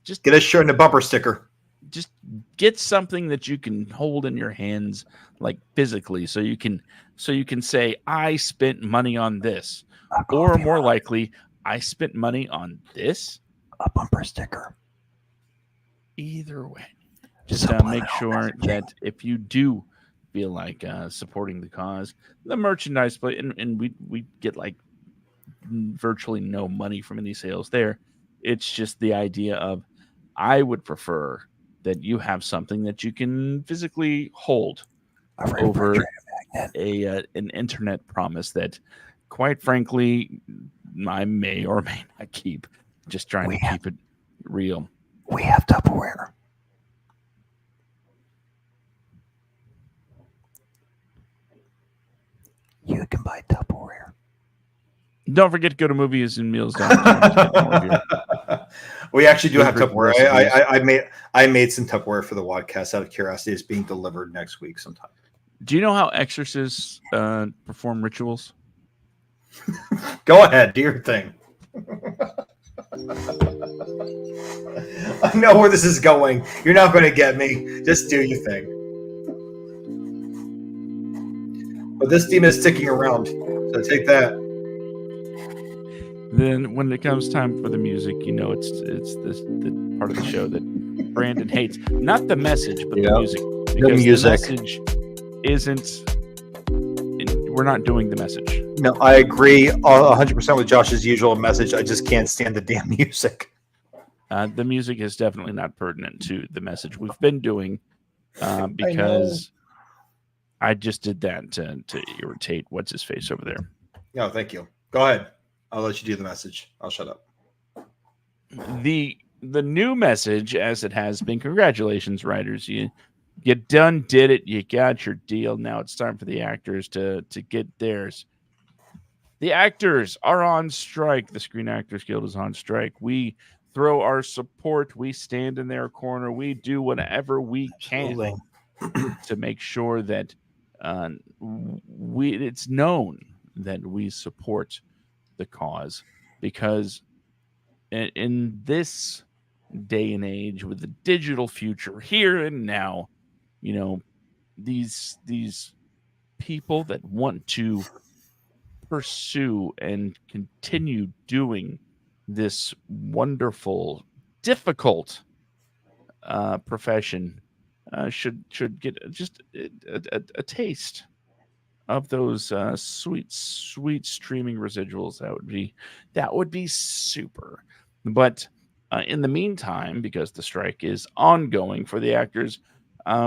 just get a shirt and a bumper sticker.
Just get something that you can hold in your hands, physically, so you can say, I spent money on this, or more likely, I spent money on this.
A bumper sticker.
Either way, just make sure that if you do feel like supporting the cause, the merchandise play, and we get virtually no money from any sales there. It's just the idea of, I would prefer that you have something that you can physically hold over an internet promise that, quite frankly, I may or may not keep. Just trying to keep it real.
We have Tupperware. You can buy Tupperware.
Don't forget to go to moviesandmeals.com.
We actually do have Tupperware. I made some Tupperware for the WADcast out of curiosity. It's being delivered next week sometime.
Do you know how exorcists perform rituals?
Go ahead, do your thing. I know where this is going. You're not going to get me. Just do your thing. But this demon is sticking around, so take that.
then when it comes time for the music, it's the part of the show that Brandon hates. Not the message, but the music. Because the message isn't. We're not doing the message.
No, I agree 100% with Josh's usual message. I just can't stand the damn music.
The music is definitely not pertinent to the message we've been doing, because I just did that to irritate what's his face over there.
No, thank you. Go ahead. I'll let you do the message. I'll shut up.
The new message, as it has been, congratulations, writers. You done did it. You got your deal. Now it's time for the actors to get theirs. The actors are on strike. The Screen Actors Guild is on strike. We throw our support. We stand in their corner. We do whatever we can to make sure that it's known that we support the cause, because in this day and age, with the digital future here and now, these people that want to pursue and continue doing this wonderful, difficult profession should get just a taste of those sweet streaming residuals. That would be super. But in the meantime, because the strike is ongoing for the actors,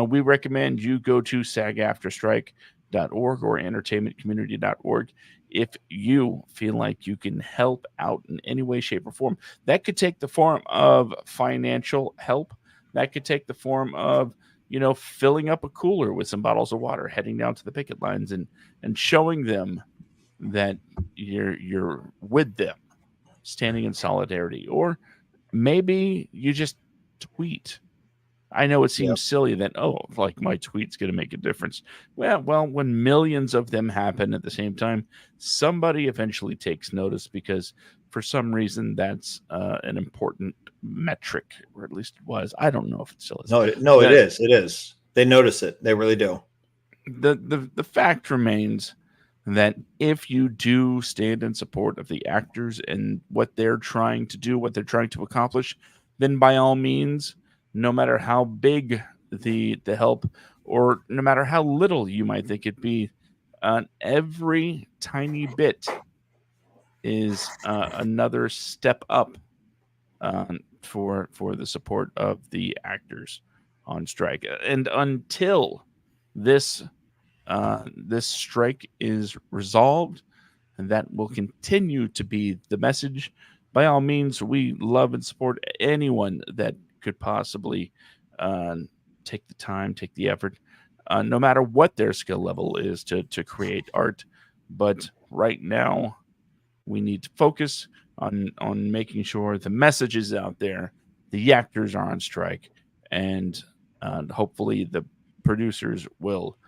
we recommend you go to sagafterstrike.org or entertainmentcommunity.org if you feel like you can help out in any way, shape, or form. That could take the form of financial help. That could take the form of filling up a cooler with some bottles of water, heading down to the picket lines and showing them that you're with them, standing in solidarity. Or maybe you just tweet. I know it seems silly that, like my tweet's going to make a difference. Well, when millions of them happen at the same time, somebody eventually takes notice, because for some reason that's an important metric, or at least it was. I don't know if it still is.
No, it is. It is. They notice it. They really do.
The fact remains that if you do stand in support of the actors and what they're trying to do, what they're trying to accomplish, then by all means, no matter how big the help, or no matter how little you might think it be, every tiny bit is another step up for the support of the actors on strike. And until this strike is resolved, and that will continue to be the message. By all means, we love and support anyone that could possibly take the time, take the effort, no matter what their skill level is, to create art. But right now, we need to focus on making sure the message is out there, the actors are on strike, and hopefully the producers will,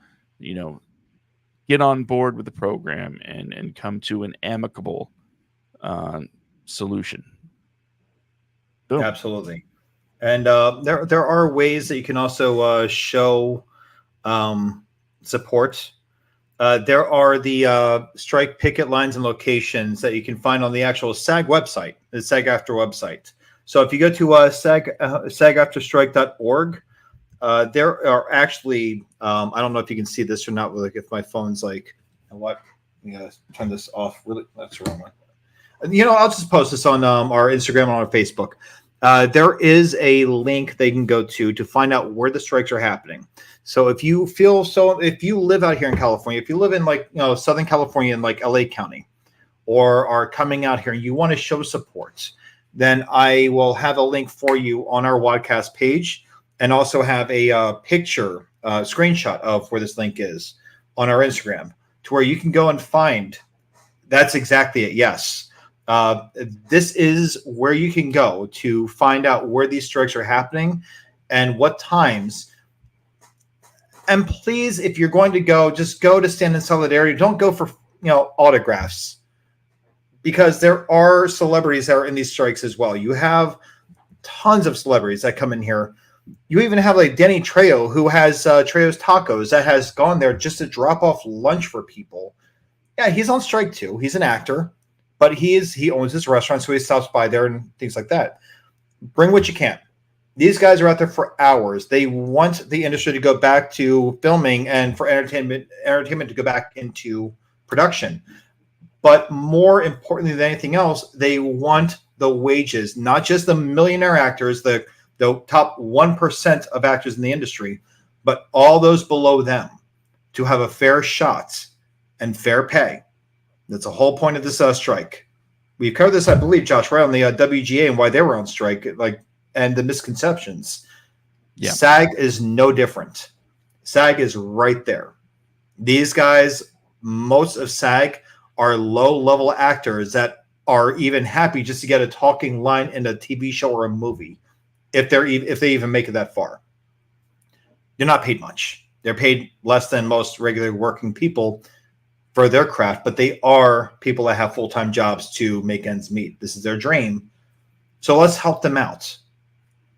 get on board with the program and come to an amicable solution. Boom.
Absolutely. And there are ways that you can also show support. There are the strike picket lines and locations that you can find on the actual SAG website, the SAG-AFTRA website. So if you go to sagafterstrike.org, there are actually, I don't know if you can see this or not, like if my phone's like, what? Yeah, turn this off. Really, that's the wrong one. I'll just post this on our Instagram and on our Facebook. There is a link they can go to find out where the strikes are happening. So if you live out here in California, if you live in Southern California in like LA County, or are coming out here and you want to show support, then I will have a link for you on our WADcast page, and also have a picture, screenshot of where this link is on our Instagram, to where you can go and find. That's exactly it. Yes. This is where you can go to find out where these strikes are happening and what times. And please, if you're going to go, just go to stand in solidarity. Don't go for autographs, because there are celebrities that are in these strikes as well. You have tons of celebrities that come in here. You even have like Danny Trejo, who has Trejo's Tacos, that has gone there just to drop off lunch for people. Yeah, he's on strike too. He's an actor. but he owns his restaurant, so he stops by there and things like that. Bring what you can. These guys are out there for hours. They want the industry to go back to filming and for entertainment to go back into production. But more importantly than anything else, they want the wages, not just the millionaire actors, the top 1% of actors in the industry, but all those below them to have a fair shot and fair pay. That's the whole point of this strike. We've covered this, I believe, Josh, right on the WGA and why they were on strike, and the misconceptions. Yeah. SAG is no different. SAG is right there. These guys, most of SAG are low-level actors that are even happy just to get a talking line in a TV show or a movie, if they even make it that far. They're not paid much. They're paid less than most regular working people for their craft, but they are people that have full-time jobs to make ends meet. This is their dream. So let's help them out.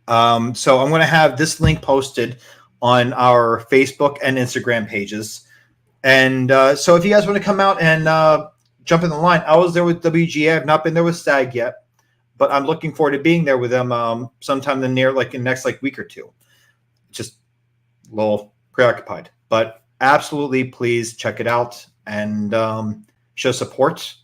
So I'm going to have this link posted on our Facebook and Instagram pages. And so if you guys want to come out and jump in the line, I was there with WGA. I've not been there with SAG yet, but I'm looking forward to being there with them sometime in the next week or two. Just a little preoccupied, but absolutely please check it out and show support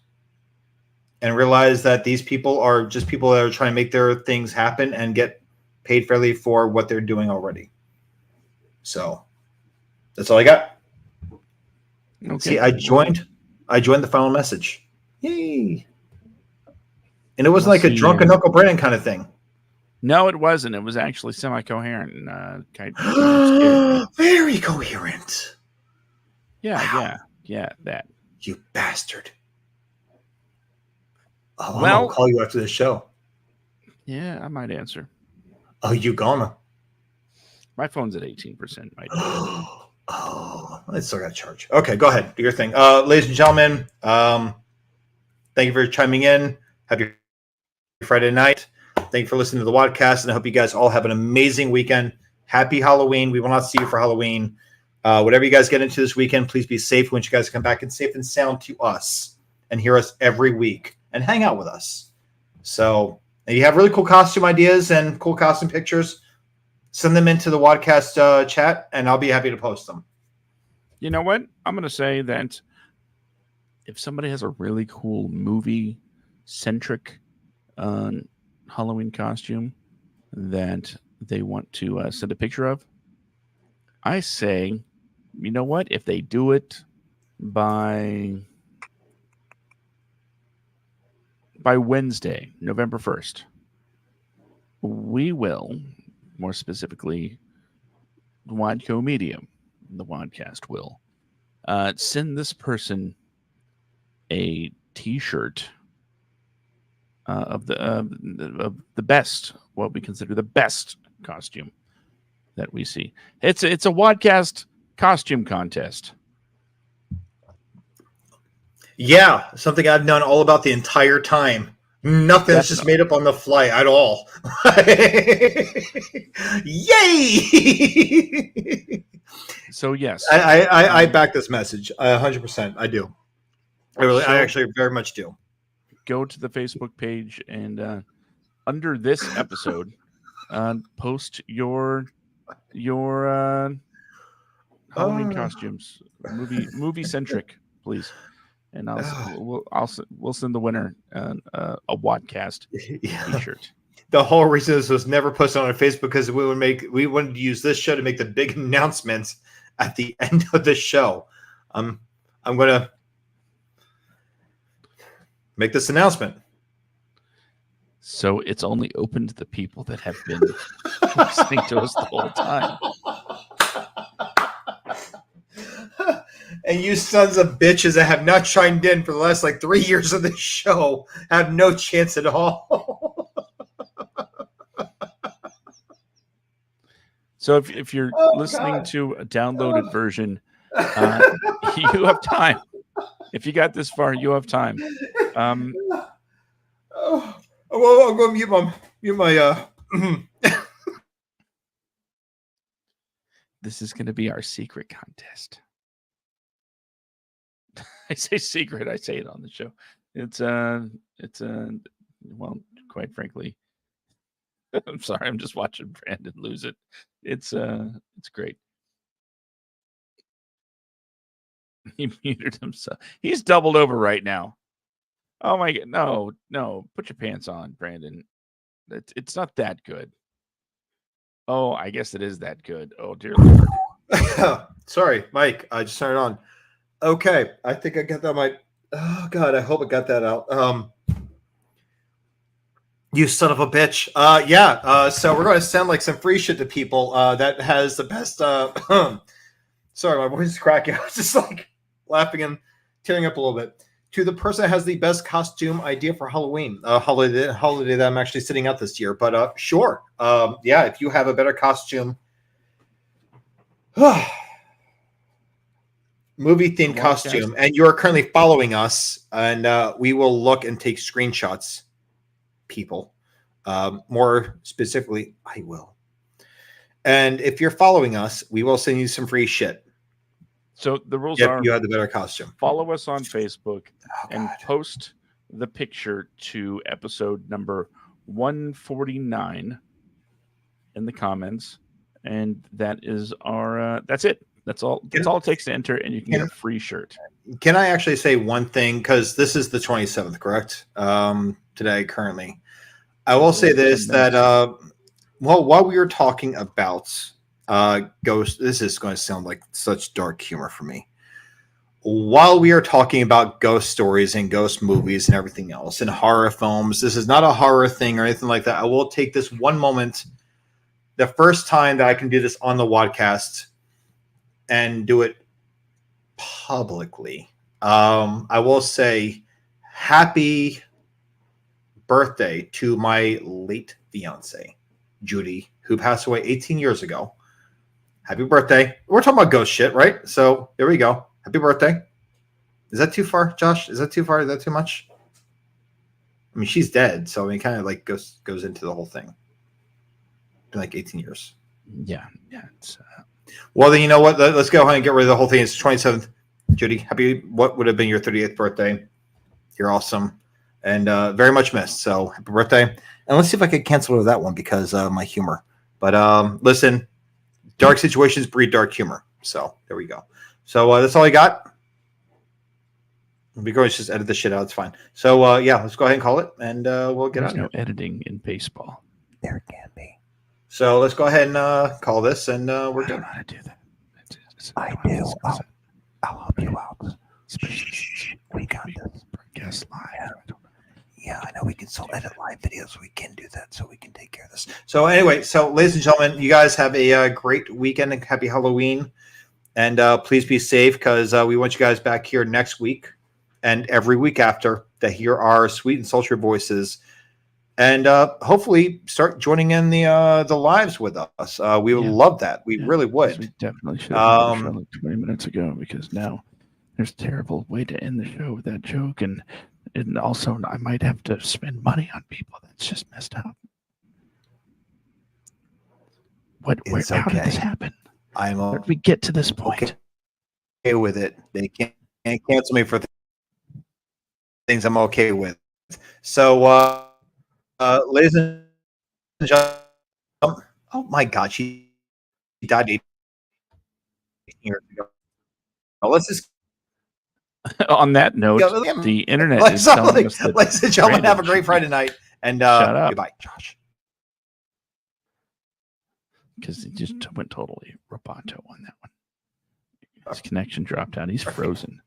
and realize that these people are just people that are trying to make their things happen and get paid fairly for what they're doing already. So that's all I got. Okay. See, I joined the final message. Yay. And it wasn't like a drunken Uncle Brandon kind of thing.
No, it wasn't. It was actually semi-coherent.
Very coherent.
Yeah, wow. Yeah, that.
You bastard. Oh, well, I'll call you after the show.
Yeah, I might answer.
Oh, you gonna?
My phone's at 18%.
Oh, I still got to charge. Okay, go ahead. Do your thing. Ladies and gentlemen, thank you for chiming in. Happy Friday night. Thank you for listening to the WADcast, and I hope you guys all have an amazing weekend. Happy Halloween. We will not see you for Halloween. Whatever you guys get into this weekend, please be safe when you guys come back and safe and sound to us and hear us every week and hang out with us. So if you have really cool costume ideas and cool costume pictures, send them into the WADcast chat, and I'll be happy to post them.
You know what? I'm going to say that if somebody has a really cool movie-centric Halloween costume that they want to send a picture of, I say, you know what? If they do it by Wednesday, November 1st, we will, more specifically, Wadco Media, the WADcast will, send this person a T-shirt of the best, what we consider the best costume that we see. It's a WADcast costume contest.
Yeah, something I've known all about the entire time. Nothing that's just made up on the fly at all. Yay!
So yes,
I back this message 100%. I do. I actually very much do.
Go to the Facebook page and under this episode, post your Halloween costumes, movie centric, please. And we'll send the winner a WADcast T-shirt.
The whole reason this was never posted on our Facebook because we wanted to use this show to make the big announcements at the end of the show. I'm gonna make this announcement.
So it's only open to the people that have been listening to us the whole time.
And you sons of bitches that have not chimed in for the last 3 years of the show have no chance at all.
So if you're listening to a downloaded version, you have time. If you got this far, you have time.
Well, I'll go mute my
This is going to be our secret contest. I say secret. I say it on the show. It's well, quite frankly, I'm sorry. I'm just watching Brandon lose it. It's great. He muted himself. He's doubled over right now. Oh my god! No! Put your pants on, Brandon. It's not that good. Oh, I guess it is that good. Oh dear Lord.
Sorry, Mike. I just turned it on. Okay, I think I got that. Oh God, I hope I got that out. You son of a bitch. Yeah. So we're going to send like some free shit to people. That has the best. Sorry, my voice is cracking. I was just like laughing and tearing up a little bit. To the person that has the best costume idea for Halloween, holiday that I'm actually sitting out this year. But sure, yeah, if you have a better costume, movie themed costume, and you are currently following us, and we will look and take screenshots. People, more specifically, I will. And if you're following us, we will send you some free shit.
So the rules
If
are:
you have the better costume,
follow us on Facebook and post the picture to episode number 149 in the comments, and that is our. That's it. That's all. That's all it takes to enter, and you can get a free shirt.
Can I actually say one thing? Because this is the 27th, correct? Today, currently, I will say this: that well, while we were talking about ghost, this is going to sound like such dark humor for me. While we are talking about ghost stories and ghost movies and everything else and horror films, this is not a horror thing or anything like that. I will take this one moment, the first time that I can do this on the WADcast, and do it publicly. I will say happy birthday to my late fiance, Judy, who passed away 18 years ago. Happy birthday. We're talking about ghost shit, right? So there we go. Happy birthday. Is that too far, Josh? Is that too far? Is that too much? I mean, she's dead, so I mean, kind of like goes into the whole thing. Been like 18 years.
Yeah. It's,
well, then you know what? Let's go ahead and get rid of the whole thing. It's 27th. Judy, happy. What would have been your 38th birthday? You're awesome, and very much missed. So happy birthday. And let's see if I can cancel that one because my humor. But listen, dark situations breed dark humor. So there we go. So that's all I got. We can always just edit the shit out. It's fine. So yeah, let's go ahead and call it, and we'll get out of here.
There's no editing in baseball.
There can be.
So let's go ahead and call this, and we're done.
I don't know how to do that.
I do. I'll help you out. We got this.
Broadcast live.
Yeah, I know we can still edit live videos. We can do that, so we can take care of this.
So anyway, ladies and gentlemen, you guys have a great weekend and happy Halloween. And please be safe because we want you guys back here next week and every week after to hear our sweet and sultry voices. And hopefully start joining in the lives with us. We would love that. We really would.
We definitely should have done the show like 20 minutes ago because now there's a terrible way to end the show with that joke. And also I might have to spend money on people. That's just messed up. How did this happen? How did we get to this point?
Okay with it. They can't cancel me for things I'm okay with. So, ladies and gentlemen, oh my God, she died 18 years ago. Now, let's just.
On that note, the internet is telling us that
ladies and gentlemen, have a great Friday night, and
shut up.
Goodbye, Josh.
Because he just went totally roboto on that one. His connection dropped out. He's frozen.